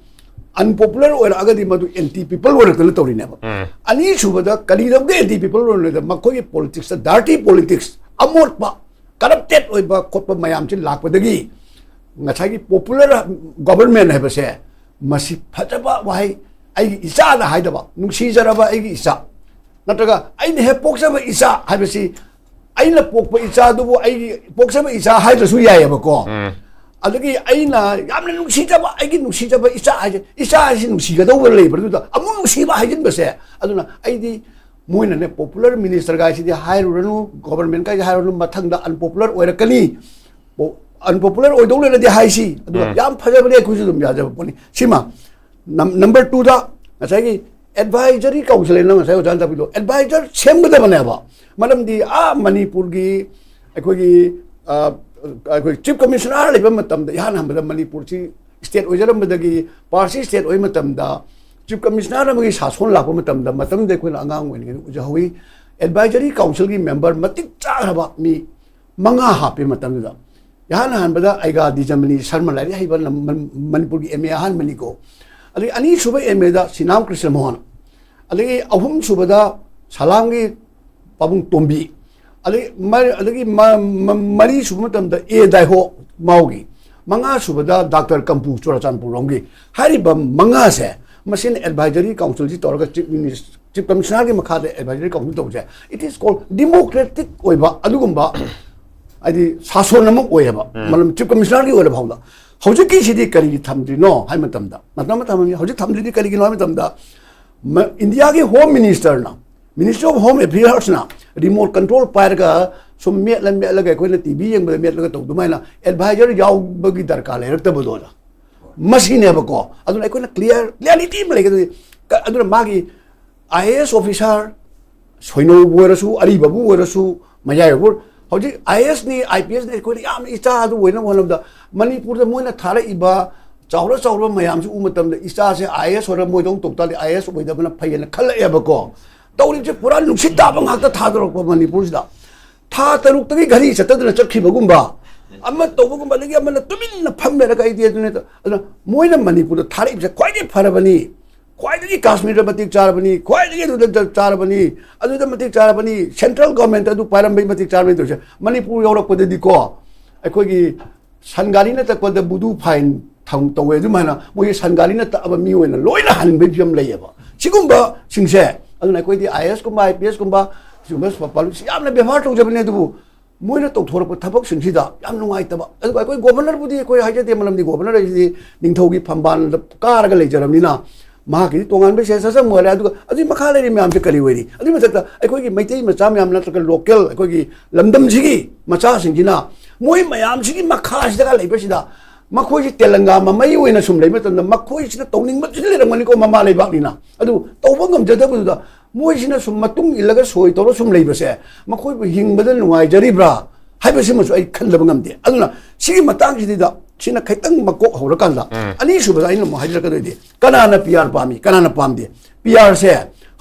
unpopular or Agadi Madu, NT people were a little never. An issue with the Kalid of the NT people were the Makoi politics, the dirty politics, Amorpa, corrupted with Kopa Mayamchin Lak with the Gi. Nasagi popular government have a say. Masi Pataba, why I Isa the Hydaba, Nuxizaraba Isa. Nataga, I have Poxama Isa, have a say. I la Pokpa Isa, I Poxama Isa, Hydasuya ever go. Alagi, Aina, Yaman Nuxitaba, I get Nuxitaba Isa, Isa is Nuxiga over labor. Among Siba, I didn't say. I don't know, I the Moon and a popular minister guys in the higher government guy, higher Matanga, unpopular or a Kali. unpopular oidong le de hai si adu yam phaja bane khu dum ya jab poni sima number 2 da ngasai gi advisory council na ngasai ojan da bilo advisor sem da bane ba madam di manipur gi akhoi gi akhoi chief commissioner le ba matam da yan ham da manipur chi state ojaram da gi parsi state oi matam da chief commissioner ma gi sason la ko matam da de khoi angang wen gi ujawi advisory council gi member matik cha ba mi manga happy matam da yan han bada aiga di jamani sharma lai hai ba manipur gi ma han mani ko ali ani suba ma da sinam krishna mohan ali ahum suba da salam gi pabung tombi ali mari suba matam da e dai ho maugi manga suba da dr kampu chorachanpur rongi hari ba manga se machine advisory council ji torga chief commissioner gi makha advisory council to je it is called democratic oiba adugumba adi sason nam oiba malam chief commissioner gi ola bhawda hojik ki sidi kari thamdri no hai matam da hojik thamdri di kari gi no matam da india gi home minister na minister of home affairs na remote control pair ga sum met la ga koina tv yeng ba met la to dumai na advisor yaw ba gi darkar le rakta bodo la machine ba ko aduna koina clarity ma le ga aduna magi IAS officer soino borasu ari babu borasu majai bor hojik IAS ni IPS ni koina yam icha adu wena wonam da manipur da moina thara iba chawra mayam su umatam da icha se IAS ora moidong tokta le IAS oida bana phayena khala ya ba ko tawri je pura nuksit ta bang hakta thadro ko manipur da tha taruk tagi gari chatadna chakhi bagumba amma tawbugumba lagi amma tumin na phamme ra kai dia dune da moina manipur da thara ibse kwai ni pharabani kwai ni kashmir da matik charabani kwai ni du charabani adu da matik charabani central government adu param bai matik charabani to manipur yorak ko di ko akhoi gi sangari na ta ko da budu fine thang tawe du mana moi sangari na ta aba mi oina loina han bai fiam layaba sigumba singse adu na koi di IAS kumba IPS kumba Sumas papalu siam na behar tong jabne du moina to thor pa thabak singsi da yam nungai ta ba koi governor budi koi haja de malam di governor di ningthogi phamban kar ga leijaram ni na ma gi tongan be se sa mo la adu makha le mi am se kali weri adu ma ta koi gi maitai ma cham yam na ta local koi gi lamdam sigi macha singji na moi mayam sigi makha sida ga leiba sida makhoi ji telangama mai oina sum leiba tan makhoi sida tawning ma sida le mani ko mama leibak ni na adu tawba ngam jada bu da moi sina sum matung ilaga soi toro sum leiba se makhoi bu hingba nuai jaribra haiba sima su ai khanlaba ngamde aduna sigi matang ji da sina khaitang makok hora kan da ani su ba ina mo hajra ka de kana na PR pami kana na pamde PR se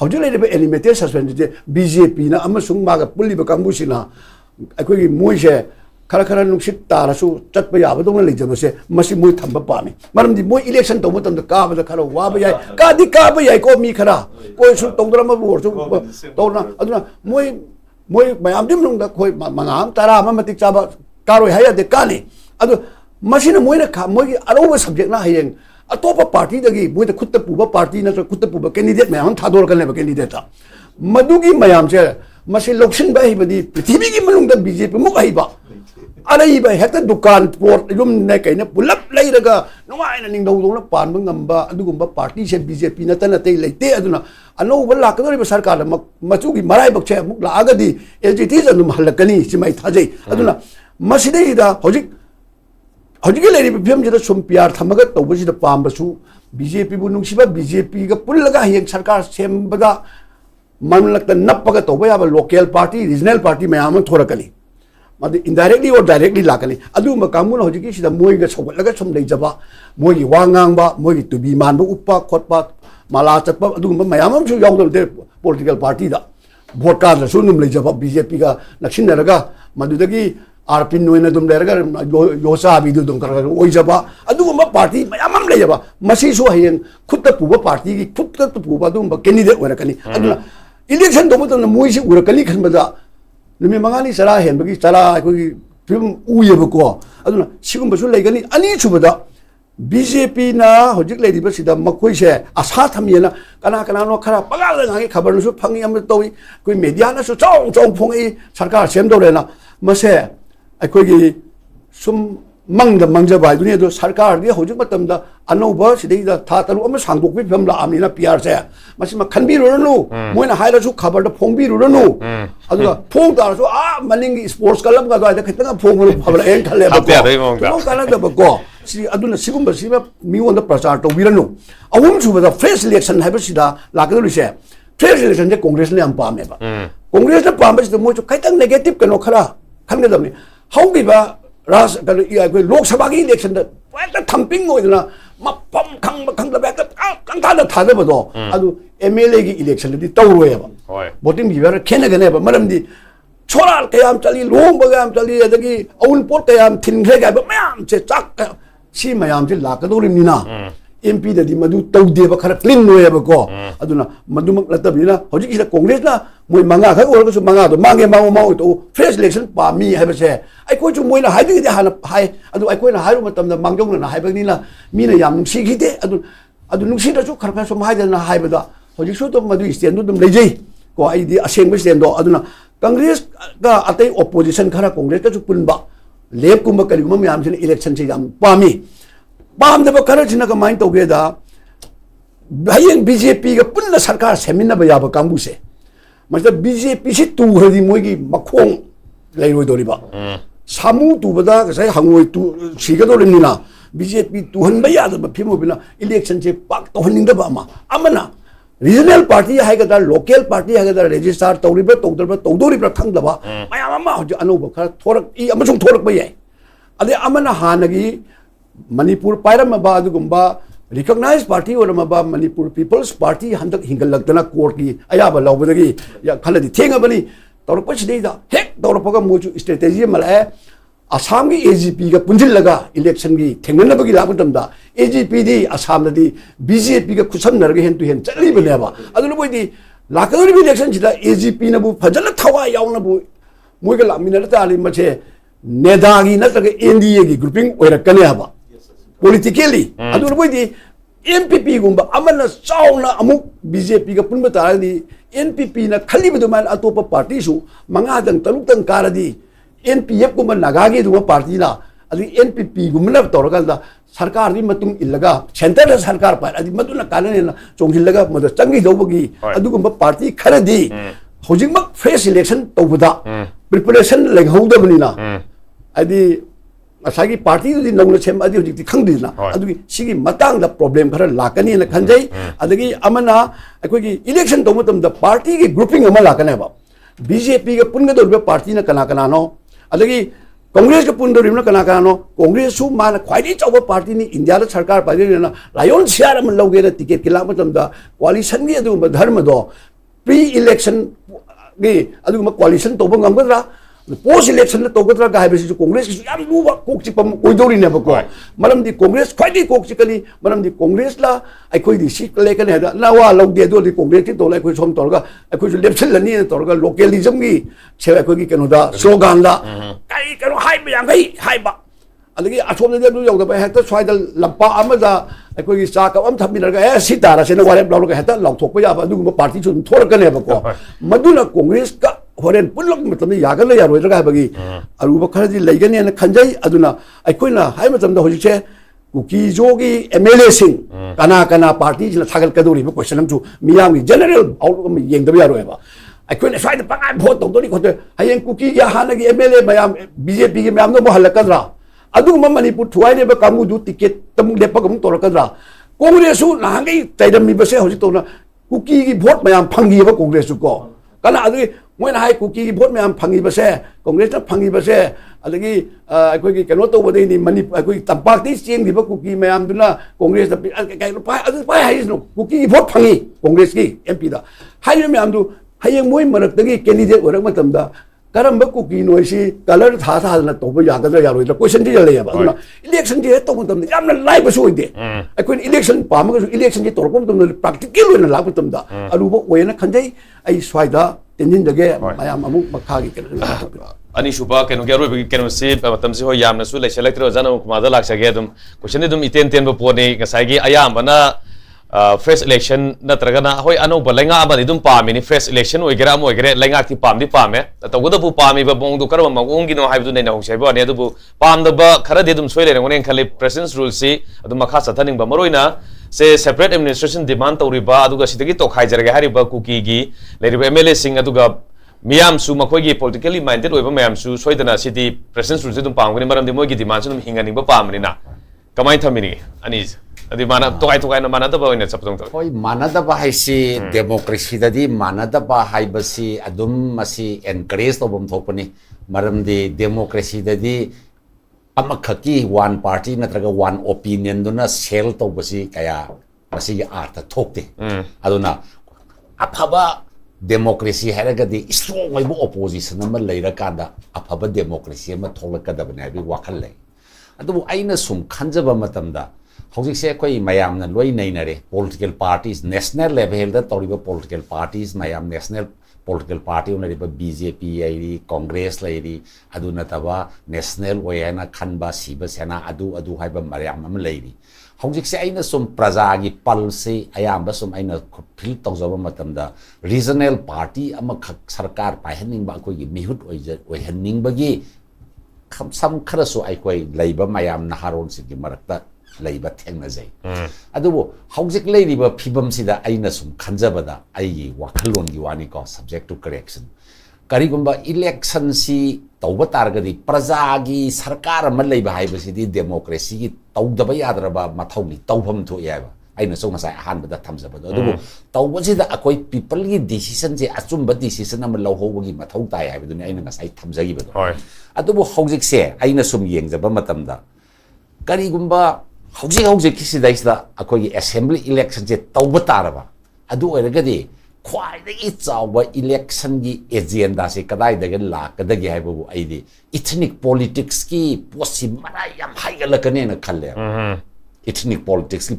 hojik le be eliminated suspend de BJP na amasung maga pulli ba kangbu sina akoi moi se khara nuksit tarasu chatpa yaba dong le jaba se masi moi thamba pami maram di moi election to mutam da ka ba khara wa ba yai ka ba yai ko mi khara ko su tongdra ma bor su to na aduna moi mayam dim nong da khoi mangam tara ma matik chaba karoi haya de kali adu machine moi na kha moi aro subject na hayeng atopa party dagi moi da khutta puba party na khutta puba candidate mayam thador kan le ba candidate ta madugi mayam se masi loksin ba hi badi prithvi gi manung da BJP muk hi ba alai ba hekta dukan port yum na kai na pulap lai raga nungai na ning dong na pan ngamba adugumba party se BJP na tan te leite aduna ano bala ka ri sarkar machu gi marai bak che muk la aga di LGT janum halakani simai thajai aduna masidai da hojik le ri pm jida sum PR thamaga tawbasi da pambasu BJP bu nungsiba BJP ga pullaga hek sarkar sembada manlakta nappaga tawba ya local party regional party mayam thorakani indirectly or directly lakani adu makamun hojiki sida moi ga sobat laga som lei jaba moi gi wangang ba moi gi tubi man ba uppa khotpa mala chappa adu mayam su yaw de political party da vote card la sunum lei jaba BJP ga nakshin raga madudagi RP noina dum leraga yosa bi dum kar oi jaba adu party mayam lei jaba masi su hayen khutta puba party gi khutta puba dum candidate warakani adu election do mutan moi si urakani khan bada numi mangani sara hen bagi sara ko film uye bako aduna sigum basu legani ani chubada BJP na hojik ledi ba sida makoi se asa thamyena kana no khara pagal ngai khabar su phangi am towi koi media na su chong phongi sarkar sem do rena mase akoi gi sum mangda mangja bai dunia do sarkar dia hojik matam da anova sidai da tha taru ama sangdok bi pham la amina PR se masi ma khanbi ro no moina haila su khabar da phongbi ro no adu phong ta so maningi sports club ga da khitanga phong ro phabla en khale ba ko kala da ba ko si aduna sigumba si mi won da prachar to bi no awum su ba da fresh election hai ba sida la ka do se fresh election de congress ne am pa me ba congress da pa ba si mo chu kaitang negative kano khara khan ga da ni how gi ba ras ka i lok sabha gi election da ta thumping ngoi na ma pam khang da ba ka ta da tha da ba do adu MLA gi election di taw ro ya ba voting bi ba khena ga ne ba maram di choral kayam chali long ba gam chali adagi aun pot kayam thin khe ga ba mayam che chak si mayam ji la ka do rim ni na MP da di madu taw de ba khara clean no ya ba ko aduna madu mak latab ni na hoji ki congress na moi manga kha or ko su manga do mange ma to fresh election pa mi ha ba se ai ko chu moi na hai di ha na hai adu ai ko na hai ru matam na mangjong na hai ba ni na mi na yam si ki de adu nung si da chu khar pha so mai da na hai ba da hoji su to madu stand do dum lei jai ko ai di aseng ba stand do aduna congress ga atai opposition khara congress ka chu pun ba lep kum ba kali kum yam sin election se yam pa mi bam da ba khara china ka main to ge da bhayeng BJP ga punna sarkar semina ba ya ba kambu se मतलब BJP से तू हरी मोगी मखोंग ले रोई दोरी बा सामू तू बता कैसे हंगोई तू सीखा तो लेनी ना BJP तू हन बया तो फिर वो बिना इलेक्शन से पाक तो हन निंदा बामा अमना रीजनल पार्टी है क्या लोकल पार्टी है क्या रजिस्ट्रार तौरी पर तौदोरी पर थंग दबा मैं अम्मा हो जो अनुभव कर थोड़ा ई अमसुंग थोड़ा बया अदे अमना हानगी मणिपुर पायरम बाद गुम्बा recognized party or maba Manipur People's Party handak hingalagdana court ki ayaba lawbadagi ya khaladi thenga bani torpa chidei da hek torpa ga moju strategy mala Assam gi AGP ga punjil laga election gi thengna bagi labudam da AGP di Assam di BJP ga kusam narga hen tu hen chali bane ba adunu boi di lakadori election chida AGP na bu phajala thawa yauna bu moi ga lamina ta ali mache nedagi na ta NDA gi grouping oirakane ba politically adunu boi di NPP gumba amana chauna amuk BJP ga punba taradi NPP na khali bu man atopa party su manga dang taluk tang karadi NPF gumba nagagi du party na adi NPP gumna toragal da sarkar di matung illaga center da sarkar pa adi maduna kanane na chonghillaga mad changi dawgi adu gumba party kharadi hojing mak fresh election tawbuda preparation leg hauda banina adi asagi party di nongna chem adi hojik khangdi na adu sigi matang da problem khara lakani na khanjai adagi amana akoi gi election to matam da party gi grouping ama lakane ba BJP ga punga do party na kana kana no adagi congress ga pun do rim na kana kana no congress su man khwaidi chawa party ni india la sarkar party na lion share am loge da ticket kila matam da coalition gi adu dharma do pre election gi adu ma coalition to bang ngamdra post election to gadra ga haibesi congress ki yam luwa kokchi pam oidori ne ba ko malam di congress khwaidi kokchi kali malam di congress la ai khoi di sit le kan hada la wa lo de do di congress ki to la khoi som torga ai khoi lepsil lani torga localism gi che ai khoi gi keno da slogan da kai keno hai ba yang hai ba adagi athom de du yau da ba hekta swai da lampa amaza ai khoi gi sa ka am thammi ga si tara se na wale blo ga hekta law thok ba ya ba du party chu thor ka ne ba ko maduna congress ka horen punlok matam yaga la yaroi daga bagi aruba kharaji leigani na khanjai aduna aikoina hai matam da hoji che kuki jogi MLA sing kana party jina thagal kadori ba question am chu miyam gi general outlook am yeng da yaroi ba aikoina sai da pangai vote tong dori khote hayeng kuki ya hana gi MLA mayam BJP gi mayam no halakadra adu ma Manipur thuai ne ba kamu du ticket tam lepa gam torakadra congress su nahangai taidam mi ba se hoji to na kuki gi vote mayam phangi ba congress su ko kana adu moi na hai kuki gi vote mayam phangi ba se congress ta phangi ba se adagi akoi gi kano to bodai ni mani akoi tampak ti ching gi ba kuki mayam duna congress ta kai pa adu pa hai no kuki gi vote phangi congress gi MP da hai mayam du hayeng moi marak tagi candidate orak matam da karamba kuki noisi color tha na to ba yaga da yaroi da question ji le ya ba duna election ji to matam yam na live ba so ide akoi election pa ma election ji torkom tum practical na la ba tum da aru bo oina khanjai ai swaida tenjin jage mayam amuk makha gi ani shuba kenu gero bi kenu si matam si ho yam na su le select ro jana kuma da lak sage dum question dum iten ten bo poni ngasai gi ayam bana fresh election natragana hoi anoba lenga amani dum pami ni fresh election oigera mo oigere lenga ti pamdi pame tawda bu pami ba bong du karba magong gi no haibu nei na hosai ba ne du pam da ba khara de dum soile re ngonen khale presence rule si adu makha sathaning ba maroina se separate administration demand tawri ba aduga sidagi to khai jarga hari ba kuki gi leriba MLA sing aduga miyam su makhoi politically minded oiba mayam su soidana city presence rule dum pam gani maram de moi gi demand su dum hingani ba pam ni na kamai thamini ani adi mana tokai na mana da ba ina chaptong to hoi mana da ba hai si democracy da di mana da ba hai ba si adum masi encourage to bom thopani maram di democracy da di amakhaki one party natraga one opinion duna sell to basi kaya masi gi artha thokte aduna aphaba democracy haraga di strong mai opposition ma leira kada aphaba democracy ma tholakada bane bi wakhal lei adu aina sum khanjaba matamda hojik se koi mayam na loi nei na re political parties national level da toriba political parties mayam national political party on riba BJP ai Congress lai adu na taba national oyana khanba siba sena adu haiba mayam am lai hojik se aina sum praja gi palse ayam ba sum aina phil tawjaba matam da regional party ama sarkar paihaning ba koi gi mihut oi hanning ba gi sam khara so ai koi leiba mayam na haron si gi marakta leiba thengna jai adubo hojik leiriba phibam sida aina sum khanjabada ai wakhalon gi wani ko subject to correction karigumba election si tawba targadi praja gi sarkar ma leiba haiba sidi democracy gi tawdaba yadraba mathawni tawpham thu yaba aina so ngasai han bada thamjabada adubo tawba sida akoi people gi decision je achumba decision am lohhoba gi mathau tai haiba duni aina ngasai thamjagi bado adubo hojik se aina sum yengjaba matamda karigumba hojik kisidaisda akoi assembly election je tawba taraba adu oiragadi khwaidagi chawa election gi agenda se kadai daga la kadagi haibu aidi ethnic politics ki possible yam haigalakane na khalle ethnic politics ki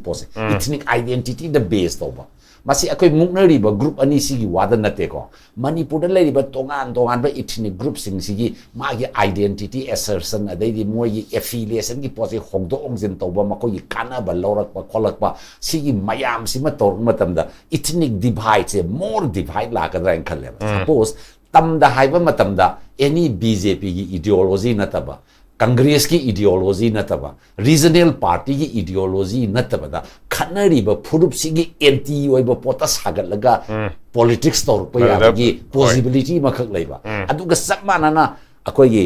ethnic identity the base toba masi akoi muknari ba group ani sigi wada nate ko Manipur da lei ba tongan ba ethnic group sing sigi magi identity assertion adai di moi affiliation gi posi hongdo ongjin toba makoi kana ba lorak ba kholak ba sigi mayam sima tor matam da ethnic divide se more divide la ka dran khalle suppose tam da haiba matam da any BJP gi ideology nataba Congress ki ideology nataba regional party ki ideology nataba da khanari ba phurup sigi anti oiba pota sagat laga politics tor pa ya gi possibility makhak leiba aduga sakmana na akoi gi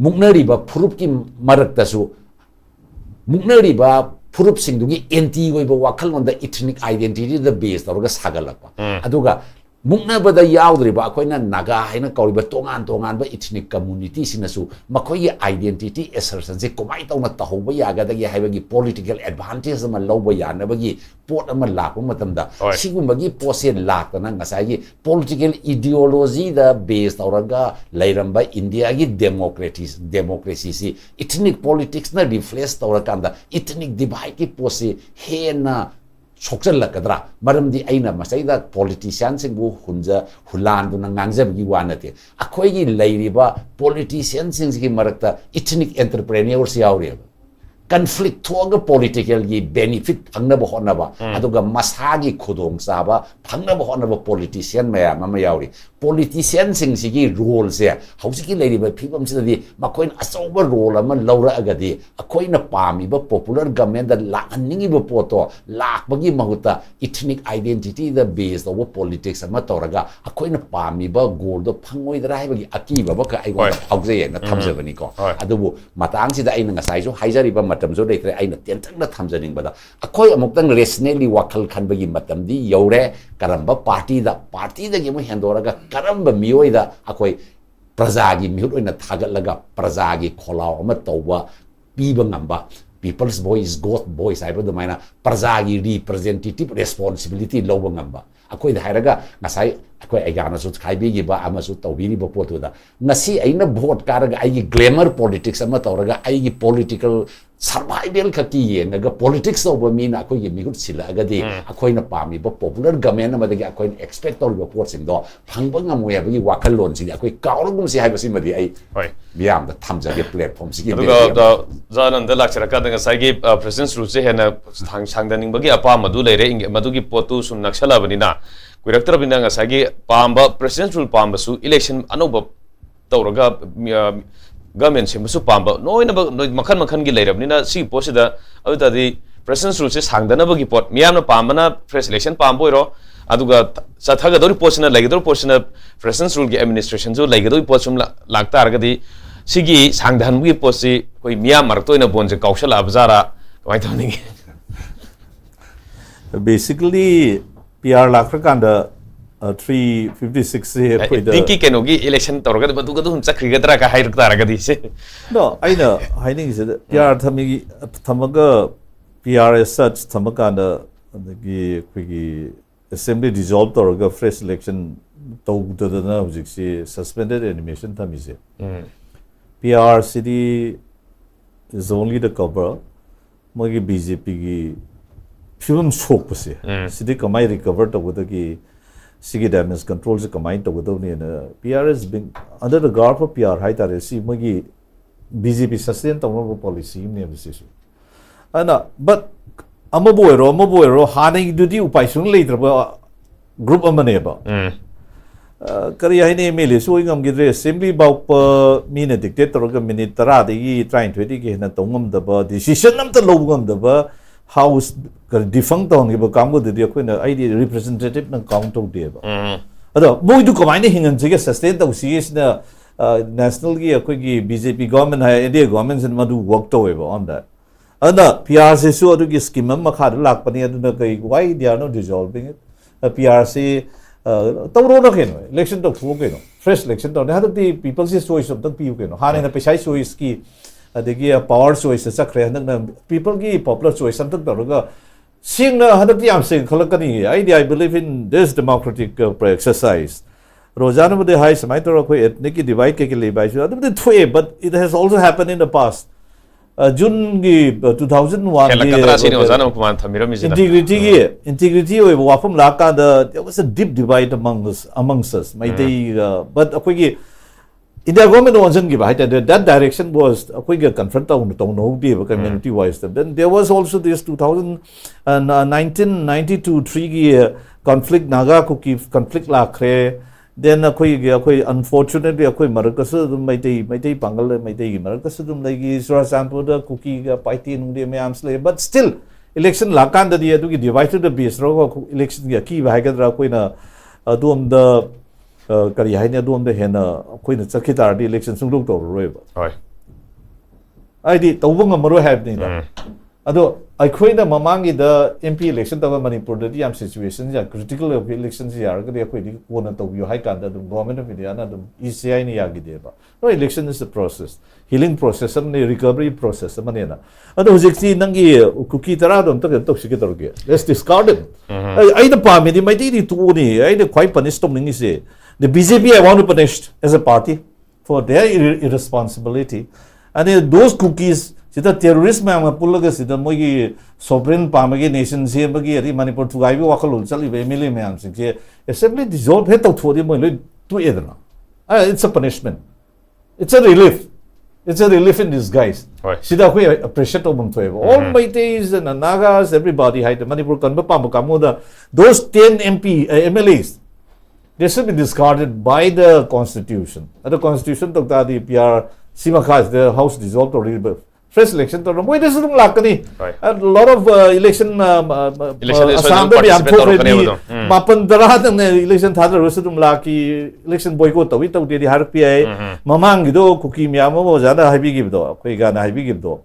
muknari ba phurup ki marak tasu muknari ba phurup sing du gi anti oiba wakhal on the ethnic identity the base tor ga sagat lakpa aduga mukna bada yaudriba akoina naga haina kauriba tongan ba ethnic community sinasu makoi identity assertion se komai tawna tahoba yaga da haiba gi political advantage ama loba yana bagi pot ama lakpa matamda sigumagi pose laktana ngasai gi political ideology da based auraga lairamba India gi democracy si ethnic politics na reflect tawrakanda ethnic divide ki pose hena sokjal lakadra maramdi aina masaida politician singbu hunja hulan du nangangjab gi wanate akhoi gi leiriba politician singgi marakta ethnic entrepreneurs yaure conflict thoga political gi benefit phangna honna ba aduga masagi khudong saba phangna honna politician maya mama yauri politician singgi role se hausiki leiriba phibam sidadi makoin asoba role ama laura agadi akoina pami ba popular government da laningi ba poto lakbagi mahuta ethnic identity the base of politics ama toraga akoina pami ba goal do phangoi dra haibagi akiba ba ka ai wa hauje na thamjabani ko adubu matang sida aina ngasai jo haijari ba matam jo leitre aina tentang na thamjaning bada akoi amuktang rationally wakhal khanbagi matam di yaure karamba party da gi mo hendoraga karamba mioi da akoi prajagi mihut oina thagat laga prajagi kholaw ama tawba piba ngamba people's voice God voice aiba the maina prajagi representative responsibility loba ngamba akoi da hairaga ngasai ꯑꯩꯈꯣꯏ ꯑꯩꯒꯥꯅꯁꯨ ꯈꯥꯏꯕꯤꯈꯤꯕ ꯑꯃꯁꯨ ꯇꯧꯕꯤꯔꯤꯕ ꯄꯣꯠꯇꯨꯗ ꯉꯁꯤ ꯑꯩꯅ vote ꯀꯥꯔꯒ ꯑꯩꯒꯤ glamour politics ꯑꯃ ꯇꯧꯔꯒ ꯑꯩꯒꯤ ꯄꯣꯂꯤꯇꯤꯀꯦꯜ ꯁꯔꯚꯥꯏꯚꯦꯜ ꯈꯛꯀꯤ ꯌꯦꯡꯉꯒ ꯄꯣꯂꯤꯇꯤꯛꯁ ꯇꯧꯕ ꯃꯤꯅ ꯑꯩꯈꯣꯏꯒꯤ ꯃꯤꯍꯨꯠ ꯁꯤꯜꯂꯛꯑꯒꯗꯤ ꯑꯩꯈꯣꯏꯅ ꯄꯥꯝꯃꯤꯕ ꯄꯣꯄꯨꯂꯔ ꯒꯃꯦꯟ ꯑꯃꯗꯒꯤ ꯑꯩꯈꯣꯏꯅ ꯑꯦꯛꯁꯄꯦꯛ ꯇꯧꯔꯤꯕ ꯄꯣꯠꯁꯤꯡꯗꯣ ꯐꯪꯕ ꯉꯝꯃꯣꯏ ꯍꯥꯏꯕꯒꯤ ꯋꯥꯈꯜꯂꯣꯟꯁꯤꯗꯤ ꯑꯩꯈꯣꯏ ꯀꯥꯎꯔꯒꯨꯝꯁꯤ ꯍꯥꯏꯕꯁꯤꯃꯗꯤ ꯑꯩ ꯃꯤꯌꯥꯝꯗ ꯊꯝꯖꯒꯦ ꯄ꯭ꯂꯦꯠꯐꯣꯝꯁꯤꯒꯤ ꯑꯗꯨꯒ ꯖꯥꯅꯟꯗ ꯂꯥꯛꯆꯔꯀꯥꯟꯗ ꯉꯁꯥꯏꯒꯤ ꯄ꯭ꯔꯦꯁꯤꯗꯦꯟꯁ ꯔꯨꯜꯁꯦ ꯍꯦꯟꯅ ꯁꯥꯡꯗꯅꯤꯡꯕꯒꯤ ꯑꯄꯥꯝꯕꯗꯨ ꯂꯩꯔꯦ ꯃꯗꯨꯒꯤ ꯄꯣꯠꯇꯨ ꯁꯨꯝ ꯅꯛꯁꯜꯂꯕꯅꯤꯅ ꯀꯨꯏꯔꯛꯇ꯭ꯔꯕꯅꯤꯅ ꯉꯁꯥꯏꯒꯤ ꯄꯥꯝꯕ ꯄ꯭ꯔꯦꯁꯤꯗꯦꯟꯁ ꯔꯨꯜ ꯄꯥꯝꯕꯁꯨ ꯏꯂꯦꯛꯁꯟ ꯑꯅꯧꯕ ꯇꯧꯔꯒ ꯒꯃꯦꯟ ꯁꯦꯝꯕꯁꯨ ꯄꯥꯝꯕ ꯂꯣꯏꯅꯃꯛ ꯃꯈꯜ ꯃꯈꯜꯒꯤ ꯂꯩꯔꯕꯅꯤꯅ ꯁꯤꯒꯤ ꯄꯣꯠꯁꯤꯗ ꯑꯗꯨ ꯇꯥꯔꯗꯤ ꯄ꯭ꯔꯦꯁꯤꯗꯦꯟꯁ ꯔꯨꯜꯁꯦ ꯁꯥꯡꯗꯅꯕꯒꯤ ꯄꯣꯠ ꯃꯤꯌꯥꯝꯅ ꯄꯥꯝꯕꯅ ꯐ꯭ꯔꯦꯁ ꯏꯂꯦꯛꯁꯟ ꯄꯥꯝꯕ ꯑꯣꯏꯔꯣ ꯑꯗꯨꯒ ꯆꯠꯊꯒꯗꯧꯔꯤ ꯄꯣꯠꯁꯤꯅ ꯂꯩꯒꯗꯧꯔꯤ ꯄꯣꯠꯁꯤꯅ ꯄ꯭ꯔꯦꯁꯤꯗꯦꯟꯁ ꯔꯨꯜꯒꯤ ꯑꯦꯗꯃꯤꯅꯤꯁꯇ꯭ꯔꯦꯁꯟꯁꯨ ꯂꯩꯒꯗꯧꯔꯤ ꯄꯣꯠ ꯁꯨꯝ ꯂꯥꯛꯇꯥꯔꯒꯗꯤ ꯁꯤꯒꯤ ꯁꯥꯡꯗꯍꯟꯕꯒꯤ ꯄꯣꯠꯁꯤ ꯑꯩꯈꯣꯏ ꯃꯤꯌꯥꯝ ꯃꯔꯛꯇ ꯑꯣꯏꯅ ꯕꯣꯟꯁꯦ ꯀꯥꯎꯁꯜꯂꯛꯑꯕꯖꯥꯔꯥ ꯀꯃꯥꯏꯅ ꯇꯧꯅꯤꯡꯉꯤ basically PR ꯂꯥꯛꯈ꯭ꯔꯀꯥꯟꯗ 356ꯁꯦ ꯑꯩꯈꯣꯏꯗ ꯇꯤꯡꯀꯤ ꯀꯩꯅꯣꯒꯤ ꯏꯂꯦꯛꯁꯟ ꯇꯧꯔꯒꯗꯤ ꯃꯗꯨꯒ ꯑꯗꯨꯝ ꯆꯠꯈ꯭ꯔꯤꯒꯗ꯭ꯔꯥ ꯀ ꯍꯥꯏꯔꯛ ꯇꯥꯔꯒꯗꯤ ꯁꯦ no ꯑꯩꯅ ꯍꯥꯏꯅꯤꯡꯉꯤꯁꯤꯗ PR ꯊꯝꯃꯒ PR as such ꯊꯝꯃꯀꯥꯟꯗ ꯑꯗꯒꯤ ꯑꯩꯈꯣꯏꯒꯤ assembly dissolve ꯇꯧꯔꯒ fresh election ꯇꯧꯗꯗꯅ ꯍꯧꯖꯤꯛꯁꯤ suspended animation ꯊꯝꯃꯤꯁꯦ PR CD is only the cover ꯃꯣꯏꯒꯤ BJPꯒꯤ ꯐꯤꯕꯝ ꯁꯣꯛꯄꯁꯦ ꯁꯤꯗꯤ ꯀꯃꯥꯏ ꯔꯤꯀቨꯔ ꯇꯧꯒꯗꯒꯦ ꯁꯤꯒꯤ ꯗꯦꯃꯦꯖ ꯀꯟꯇ꯭ꯔꯣꯜꯁꯦ ꯀꯃꯥꯏꯅ ꯇꯧꯒꯗꯧꯅꯦꯅ PR is being under the guard of PR ꯍꯥꯏꯇꯥꯔꯦ ꯁꯤ ꯃꯣꯏꯒꯤ BJP ꯁꯁꯇꯦꯟ ꯇꯧꯅꯕ ꯄꯣꯂꯤꯁꯤ ꯑꯃꯅꯦꯕ ꯁꯤꯁꯨ ꯑꯗꯨꯅ ꯕꯠ ꯑꯃꯕꯨ ꯑꯣꯏꯔꯣ ꯍꯥꯟꯅꯒꯤꯗꯨꯗꯤ ꯎꯄꯥꯏ ꯁꯨꯡ ꯂꯩꯇ꯭ꯔꯕ ꯒ꯭ꯔꯨꯞ ꯑꯃꯅꯦꯕ ꯀꯔꯤ ꯍꯥꯏꯅꯤ MLAꯁꯨ ꯑꯣꯏ ꯉꯝꯈꯤꯗ꯭ꯔꯦ ꯑꯦꯁꯦꯝꯕ꯭ꯂꯤ ꯐꯥꯎꯕ ꯃꯤꯅ ꯗꯤꯛꯇꯦꯠ ꯇꯧꯔꯒ ꯃꯤꯅꯤꯠ 10ꯗꯒꯤ 23ꯗꯒꯤ ꯍꯦꯟꯅ ꯇꯧ ꯉꯝꯗꯕ ꯗꯤꯁꯤꯖꯟ ꯑꯝꯇ ꯂꯧꯕ ꯉꯝꯗꯕ ꯍꯥꯎꯁ ꯗꯤꯐꯪ ꯇꯧꯍꯟꯈꯤꯕ ꯀꯥꯡꯕꯨꯗꯨꯗꯤ ꯑꯩꯈꯣꯏꯅ ꯑꯩꯗꯤ ꯔꯤꯄ꯭ꯔꯖꯦꯟꯇꯦꯇꯤꯚꯅ ꯀꯥꯎꯟ ꯇꯧꯗꯦꯕ ꯑꯗꯣ ꯃꯣꯏꯗꯨ ꯀꯃꯥꯏꯅ ꯍꯤꯡꯍꯟꯁꯤꯒꯦ ꯁꯁꯇꯦꯟ ꯇꯧꯁꯤꯒꯦꯁꯤꯅ ꯅꯦꯁꯅꯦꯜꯒꯤ ꯑꯩꯈꯣꯏꯒꯤ BJP ꯒꯣꯔꯃꯦꯟ ꯍꯥꯏ NDA ꯒꯣꯔꯃꯦꯟꯁꯤꯅ ꯃꯗꯨ ꯋꯔꯛ ꯇꯧꯋꯦꯕ ꯑꯣꯟ ꯗꯦꯠ ꯑꯗꯨꯅ PRꯁꯤꯁꯨ ꯑꯗꯨꯒꯤ ꯁ꯭ꯀꯤꯝ ꯑꯃ ꯃꯈꯥꯗ ꯂꯥꯛꯄꯅꯤ ꯑꯗꯨꯅ ꯀꯩ ꯋꯥꯏ ꯗꯤ ꯑꯥꯔ ꯅꯣꯠ ꯗꯤꯖꯣꯜꯚꯤꯡ ꯏꯠ PRꯁꯤ ꯇꯧꯔꯣꯅ ꯀꯩꯅꯣ ꯏꯂꯦꯛꯁꯟ ꯇꯧꯊꯣꯛꯑꯣ ꯀꯩꯅꯣ ꯐ꯭ꯔꯦꯁ ꯏꯂꯦꯛꯁꯟ ꯇꯧꯔꯅꯤ ꯍꯟꯗꯛꯇꯤ ꯄꯤꯄꯜꯁꯤ ꯆꯣꯏꯁ ꯑꯝꯇꯪ ꯄꯤꯌꯨ ꯀꯩꯅꯣ ꯍꯥꯟꯅ ꯄꯩꯁꯥ ꯆꯣꯏꯁꯀꯤ ꯑꯗꯒꯤ ꯄꯋꯥꯔ ꯆꯣꯏꯁꯇ ꯆꯠꯈ꯭ꯔꯦ ꯍꯟꯗꯛꯅ ꯄꯤꯄꯜꯒꯤ ꯄꯣꯄꯨꯂꯔ ꯆꯣꯏꯁ ꯑꯝꯇꯪ ꯇꯧꯔꯒ ꯁꯦꯡꯅ ꯍꯟꯗꯛꯇꯤ ꯌꯥꯝ ꯁꯦꯡꯅ ꯈꯜꯂꯛꯀꯅꯤ ꯑꯩꯗꯤ I believe in this democratic exercise ꯔꯣꯖꯥꯅꯕꯨꯗꯤ ꯍꯥꯏ ꯁꯨꯃꯥꯏꯅ ꯇꯧꯔꯒ ꯑꯩꯈꯣꯏ ꯑꯦꯊꯅꯤꯛꯀꯤ ꯗꯤꯚꯥꯏꯠ ꯀꯩꯀꯩ ꯂꯩꯕ ꯍꯥꯏꯁꯨ ꯑꯗꯨꯕꯨꯗꯤ ꯊꯣꯛꯑꯦ ꯕꯠ ꯏꯠ ꯍꯦꯁ ꯑꯣꯜꯁꯣ ꯍꯦꯄꯟ ꯏꯟ ꯗ ꯄꯥꯁ ꯖꯨꯟꯒꯤ 2001ꯒꯤ integrity ꯑꯣꯏꯕ ꯋꯥꯐꯝ ꯂꯥꯛꯀꯥꯟꯗ there was a deep divide amongst us ꯃꯩꯇꯩꯒ but ꯑꯩꯈꯣꯏꯒꯤ India government onjanggiba haitare that direction was akoiga confront tawnohudeba community wise then there was also this 1992 3 gi conflict naga kuki conflict lakhre then akoi unfortunately akoi marakasu maitai pangal maitai gi marakasu dum lagi Churachandra kuki ga paiti nungde mayam slay but still election lakanda di adu gi divided the base ro election gi ki bhaigadra koina adum the ꯀꯔꯤ ꯍꯥꯏꯅꯤ ꯑꯗꯣꯝꯗ ꯍꯦꯟꯅ ꯑꯩꯈꯣꯏꯅ ꯆꯠꯈꯤ ꯇꯥꯔꯗꯤ election ꯁꯨꯡꯇꯧ ꯇꯧꯔꯔꯣꯏꯕ ꯍꯥꯏꯗꯤ ꯇꯧꯕ ꯉꯝꯃꯔꯣꯏ ꯍꯥꯏꯕꯅꯤꯗ ꯑꯗꯣ ꯑꯩꯈꯣꯏꯅ ꯃꯃꯥꯡꯒꯤꯗ MP ꯏꯂꯦꯛꯁꯟ ꯇꯧꯕ ꯃꯅꯤꯄꯨꯔꯗꯗꯤ ꯌꯥꯝ ꯁꯤꯆꯨꯋꯦꯁꯟꯁꯦ ꯌꯥꯝ ꯀ꯭ꯔꯤꯇꯤꯀꯦꯜ ꯑꯣꯏꯕ ꯏꯂꯦꯛꯁꯟꯁꯦ ꯌꯥꯔꯒꯗꯤ ꯑꯩꯈꯣꯏꯗꯤ ꯀꯣꯟꯅ ꯇꯧꯕꯤꯌꯨ ꯍꯥꯏ ꯀꯥꯟꯗ ꯑꯗꯨꯝ ꯒꯣꯔꯃꯦꯟ ꯑꯣꯐ ꯏꯟꯗꯤꯌꯥꯅ ꯑꯗꯨꯝ ECIꯅ ꯌꯥꯈꯤꯗꯦꯕ ꯅꯣ ꯏꯂꯦꯛꯁꯟ ꯏꯁ ꯑ ꯄ꯭ꯔꯣꯁꯦꯁ ꯍꯤꯂꯤꯡ ꯄ꯭ꯔꯣꯁꯦꯁ ꯑꯃꯅꯤ ꯔꯤꯀቨꯔꯤ ꯄ꯭ꯔꯣꯁꯦꯁ ꯑꯃꯅꯦꯅ ꯑꯗꯣ ꯍꯧꯖꯤꯛꯇꯤ ꯅꯪꯒꯤ ꯀꯨꯀꯤ 10ꯗꯣ ꯑꯝꯇ ꯀꯩꯅꯣ ꯇꯧꯁꯤꯒꯦ ꯇꯧꯔꯒꯦ ꯂꯦꯠꯁ ꯗꯤꯁꯀꯥꯔꯗ ꯏꯠ ꯑꯩꯅ ꯄꯥꯝꯃꯤꯗꯤ ꯃꯩꯇꯩꯗꯤ ꯇꯣꯛꯑꯣꯅꯤ ꯑꯩꯅ ꯈ꯭ꯋꯥꯏ ꯄꯅꯤꯁ ꯇꯧꯅꯤꯡꯉꯤꯁꯦ The BJP I want to punish as a party for their irresponsibility and those cookies sida terrorist mayam pulaga sida mogi sovereign pamagi nation sebagi ari Manipur thugai bi wakal chali be MLA mayam sing je assembly dissolve he tau thodi moi to edna it's a punishment it's a relief in disguise sida koi appreciate obam thoeba all Maitais and Nagas everybody had Manipur kan ba pam kamoda those 10 MP MLAs they should be discarded by the constitution. The constitution took that the PR Simakas, the house dissolved already, but fresh election to wait this is lakani. A lot of election assembly am already Mapandara and election thadar rusum laki election boycott we took the RPI Mamang do cookie miamo was other high give do Pegana high give do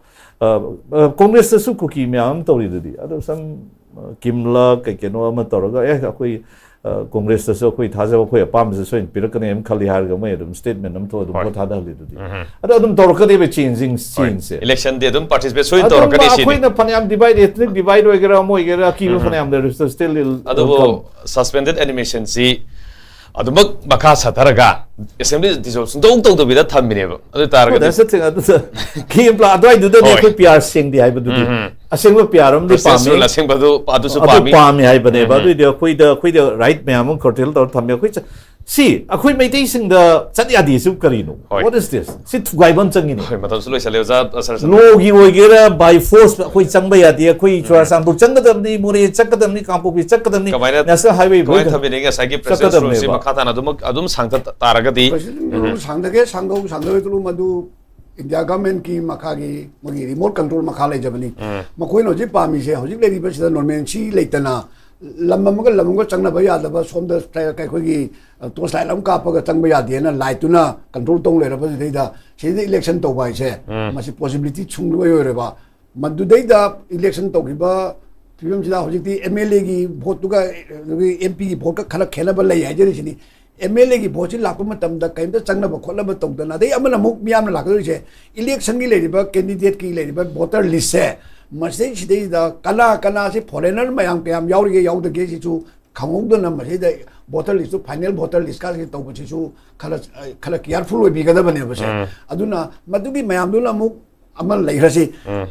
Congress su cookie miam to other some Kimla Kekeno Matoroga Congress so quite has a way of palms so in Pirakan Imphal harga statement to what other little. I don't talk about changing scenes. Election they don't participate so in Torokadi. When the Panam divide ethnic divide Kiva Panam there is still suspended animation see ꯑꯗꯨꯃꯛ ꯃꯈꯥ ꯁꯥꯊꯔꯒ assembly ꯗꯤꯖꯣꯜꯞ ꯁꯨꯡꯇꯧ ꯇꯧꯗꯕꯤꯗ ꯊꯝꯃꯤꯅꯦꯕ ꯑꯗꯨ ꯇꯥꯔꯒꯗꯤ that's the thing game plan ꯑꯗꯨꯋꯥꯏꯗꯨꯗꯅꯦ ꯑꯩꯈꯣꯏ PR ꯁꯦꯡꯗꯦ ꯍꯥꯏꯕꯗꯨꯗꯤ ꯑꯁꯦꯡꯕ PR ꯑꯃꯗꯤ ꯄꯥꯝꯃꯤ ꯑꯁꯦꯡꯕꯗꯨ ꯑꯗꯨꯁꯨ ꯑꯗꯨ ꯄꯥꯝꯃꯤ ꯍꯥꯏꯕꯅꯦꯕ ꯑꯗꯨꯏꯗꯤ ꯑꯩꯈꯣꯏꯗ ꯔꯥꯏꯠ ꯃꯌꯥꯝ ꯑꯃ ꯀꯔꯇꯦꯜ ꯇꯧꯔ ꯊꯝꯃꯦ ꯑꯩꯈꯣꯏ ꯃꯩꯇꯩꯁꯤꯡꯗ ꯆꯠ ꯌꯥꯗꯦꯁꯨ ꯀꯔꯤꯅꯣ what is this ꯁꯤ ꯊꯨꯒꯥꯏꯕ ꯑꯃ ꯆꯪꯉꯤꯅꯦ ꯃꯇꯝꯁꯨ ꯂꯣꯏꯁꯜꯂꯦ ꯑꯣꯖꯥ ꯂꯣꯒꯤ ꯑꯣꯏꯒꯦꯔꯥ ꯕꯥꯏ ꯐꯣꯔꯁ ꯑꯩꯈꯣꯏ ꯆꯪꯕ ꯌꯥꯗꯦ ꯑꯩꯈꯣꯏ ꯆꯨꯔꯥꯆꯥꯟꯄꯨꯔ ꯆꯪꯒꯗꯕꯅꯤ ꯃꯣꯔꯦ ꯆꯠꯀꯗꯕꯅꯤ ꯀꯥꯡꯄꯣꯛꯄꯤ ꯆꯠꯀꯗꯕꯅꯤ ꯅꯦꯁꯅꯦꯜ ꯍꯥꯏꯋꯦ ꯀꯃꯥꯏꯅ ꯊꯝꯕꯤꯅꯤ ꯉꯁꯥꯏꯒꯤ ꯄ꯭ꯔꯦꯁꯤꯗꯦꯟꯁ ꯔꯨꯜꯁꯤ ꯃꯈꯥ ꯇꯥꯅ ꯑꯗꯨꯝ ꯁꯥꯡꯊ ꯇꯥꯔꯒꯗꯤ 상대게 상대로 마두 인디아 गवर्नमेंट की मखागी मगी रिमोट कंट्रोल मखा ले जबनी मखोइन होजि पामी से होजि लेरी बसिदा नॉर्मल सी लेतना लममग चंगना बया दब सोमद काय खोगी तो स्टाइल हम कापग चंग बया देना लाइटुना कंट्रोल तों लेरब देदा सिदे इलेक्शन तो बाय से मसी पॉसिबिलिटी छुंग होरेबा मदुदैदा इलेक्शन तो गिबा फिल्म सिदा होजि एमएलए की वोट तुगा एमपी की वोट का खला खेलब लई हाजरि सिनी एमएलए की भोट से लाप कहीं चंगब खोलब तौदना मियाम लासे इलेक्शन की लेरिबा कैंडिडेट की लेरिबा वोटर लिस्ट से मसीदा कना कना से फॉरेनर मैम क्या यागे यादगे खादना voter list final voter list का तौबू खर केयरफुल होगदबने मधुगी मैम लेरसे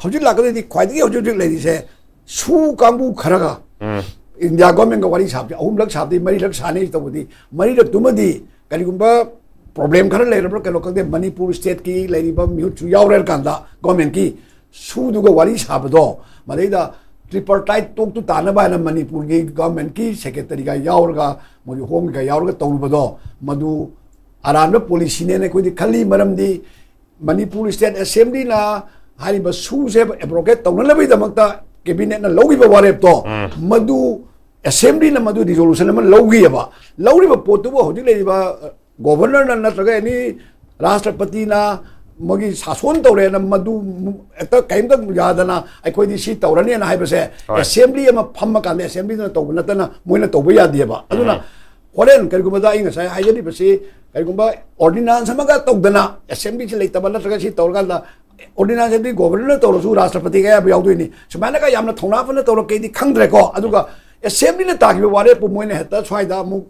हजिक लाकदी खाई हजिक लेरीसे सू कांबू खरगा इंडिया गवर्नमेंट का वारी साबे अहुमलक साबे मरीलक साने तौबदी मरीलक तुमदी करिगुंबा प्रॉब्लम खर लेरब्रा कनो कदे मणिपुर स्टेट की लेरिबा म्यूट यावरेर कांदा गवर्नमेंट की सूदुगा वारी साबदो मदैदा ट्रिपरटाइट टोक टू तानबा ना मणिपुर की गवर्नमेंट की सेक्रेटरी का यावरगा मोदी होम का यावरगा तौबदो मदु अरानबा पॉलिसी ने कोई खली मरमदी मणिपुर स्टेट असेंबली ना हारिबा सूसे एब्रोगेट तौनलबई दमकता कैबिनेट ना लौगिबा वारेप तो मदु असेंबली ना मदु रिजोल्यूशन में लौगिबा लौरिबा पोतुबो होजि लेरिबा गवर्नर ना नत्रगा एनी राष्ट्रपति ना मगी शासन तौरे ना मदु एत काइम तक यादना अखोइदि सी तौरनी ना हाइबसे असेंबली अमा फम्मा काने असेंबली ना तौब नतना मोइना तौब यादिबा अदुना होरेन करिगुबदा इंग साइ हाइजरि बसे करिगुबा ऑर्डिनेंस अमगा तौदना असेंबली से लेतबा नत्रगा सी तौरगादा ऑर्डिनेंस भी गवर्नर तौरसु राष्ट्रपति का याउदोइनी सुमाना का यामना थौनाफना तौर केदि खंद्रेको अदुगा असेंबली ने ताकिबा वारे पुमोइने हेता स्वाइदा मु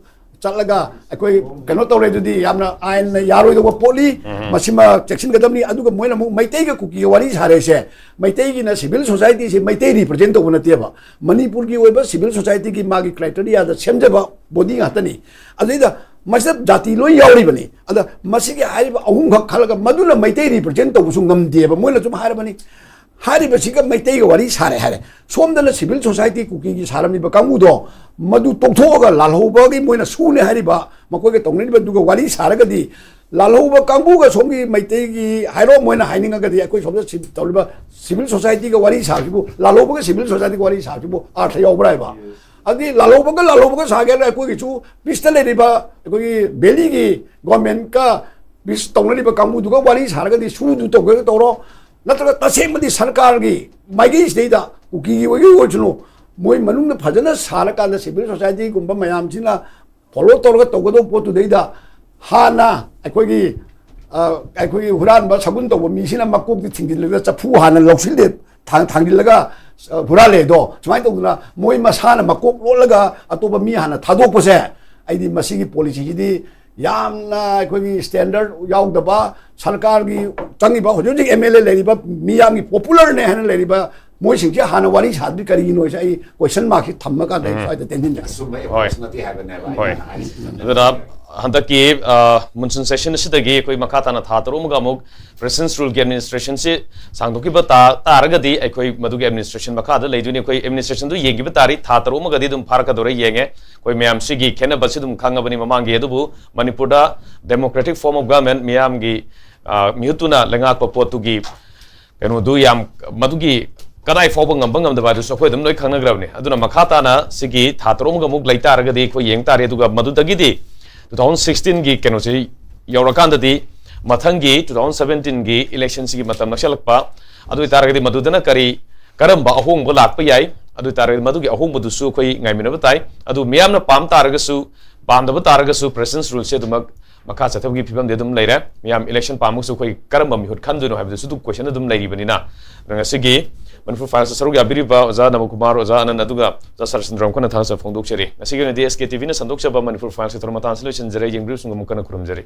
चलगा अखोइ कनो तौरे दुदी यामना आइन यारोइदो पोली मसिमा सेक्शन गदमनी अदुगा मोइना मु मैतै का कुकी वारी सारेसे मैतै की ना सिविल सोसाइटी से मैतै रिप्रेजेंट तो नतेबा मणिपुर की ओइबा सिविल सोसाइटी की मागी क्राइटेरिया द सेमजबा बॉडी गातनी अदैदा मसब जाति लोई यावरिबनी अदा मसिगे हारिबा अहुम खक खलगा मदुना मैतै रिप्रेजेंट तो सुंगम देबा मोइना जुम हारबनी हारिबसिगा मैतै का वारी सारे हारे सोमदना सिविल सोसाइटी कुकी की सारमिबा कांगुदो मदु तोथोगा लालहोबागी मोइना सुने हारिबा मकोगे तोंगनिबा दुगा वारी सारगदी लालहोबा कांगुगा सोमगी मैतै की हाइरो मोइना हाइनिंगगदी अखोइ सोमदा तौलिबा सिविल सोसाइटी का वारी साबिबु लालहोबा सिविल सोसाइटी का वारी साबिबु अर्थ यावब्राइबा अदी लालहोबा सागेर अखोइ छु पिस्ता लेरिबा अखोइ बेली की गवर्नमेंट का बिस तोंगनिबा कांगुदुगा वारी सारगदी सुदु तोगे तौरो नत्रगा तसेमदी सरकार की माइगी स्टेदा कुकी वगी ओचनो मोय मनुंग फजना सारकान सिविल सोसाइटी गुंबा मयामसिना फॉलो तौरगा तौगदो पोतु देदा हाना अखोई हुरान बा सगुन तौबो मिसिना मकोक दि थिंगिलगा चफु हाना लौसिले थांगिलगा हुराले दो सुमाय तौदना मोय मसाना मकोक लोलगा अतोबा मी हाना थादोकपसे आइदि मसिगी पॉलिसी जिदि यामना अखोई स्टैंडर्ड याउदबा सरकार की चंगिबा होजि एमएलए लेरिबा मियामगी पॉपुलर ने हन लेरिबा मोइसिंगजे हाना वारी सादि करिनो sai क्वेश्चन मार्क थम्मका दे फाइदा टेंशन नति हाबने हंदा की मुनसन सेशन सिदगी कोई मखाताना था तरोमगा मुक प्रेसिडेंस रूल की एडमिनिस्ट्रेशन से सांगदोकी बता तारगदी कोई मधुगी एडमिनिस्ट्रेशन मखादा लेजुनी कोई एडमिनिस्ट्रेशन दु येगी तारी था तरोमगदी दुम फारका दोरे येंगे कोई म्याम सिगी खेना बसि दुम खांगबनी ममांगी अदुबु मणिपुरदा डेमोक्रेटिक फॉर्म ऑफ गवर्नमेंट म्यामगी मिहुतुना लंगाक पोतुगी कनो दु याम मधुगी कदाई फाउब ngam ngam da so khoi dum loi khangnagrabni aduna makhatana sigi thatrom ga muk laitaragadi khoi yeng tare aduga madudagi di 2016 gi keno se yaurakanda di mathangi 2017 gi election sigi matam naksalakpa adu taragadi madudana kari karamba ahong bo lakpa yai adu taragadi madugi ahong bodu su khoi ngaimina batai adu miyamna pam taragasu pamdaba taragasu presence rule se dumak makha chathabgi phibam de dum leire miyam election pamu su khoi karamba mihut khanduno habidu su du question dum leiri banina ranga sigi Manipur Files saruk yabiriba oza Nabakumar oza Anand aduga oza Sharachandra kana thasa phongdokchari ngasigi na SKTV na sandokchaba Manipur Files thormatan solution jare yengbru sungam kana kurumjari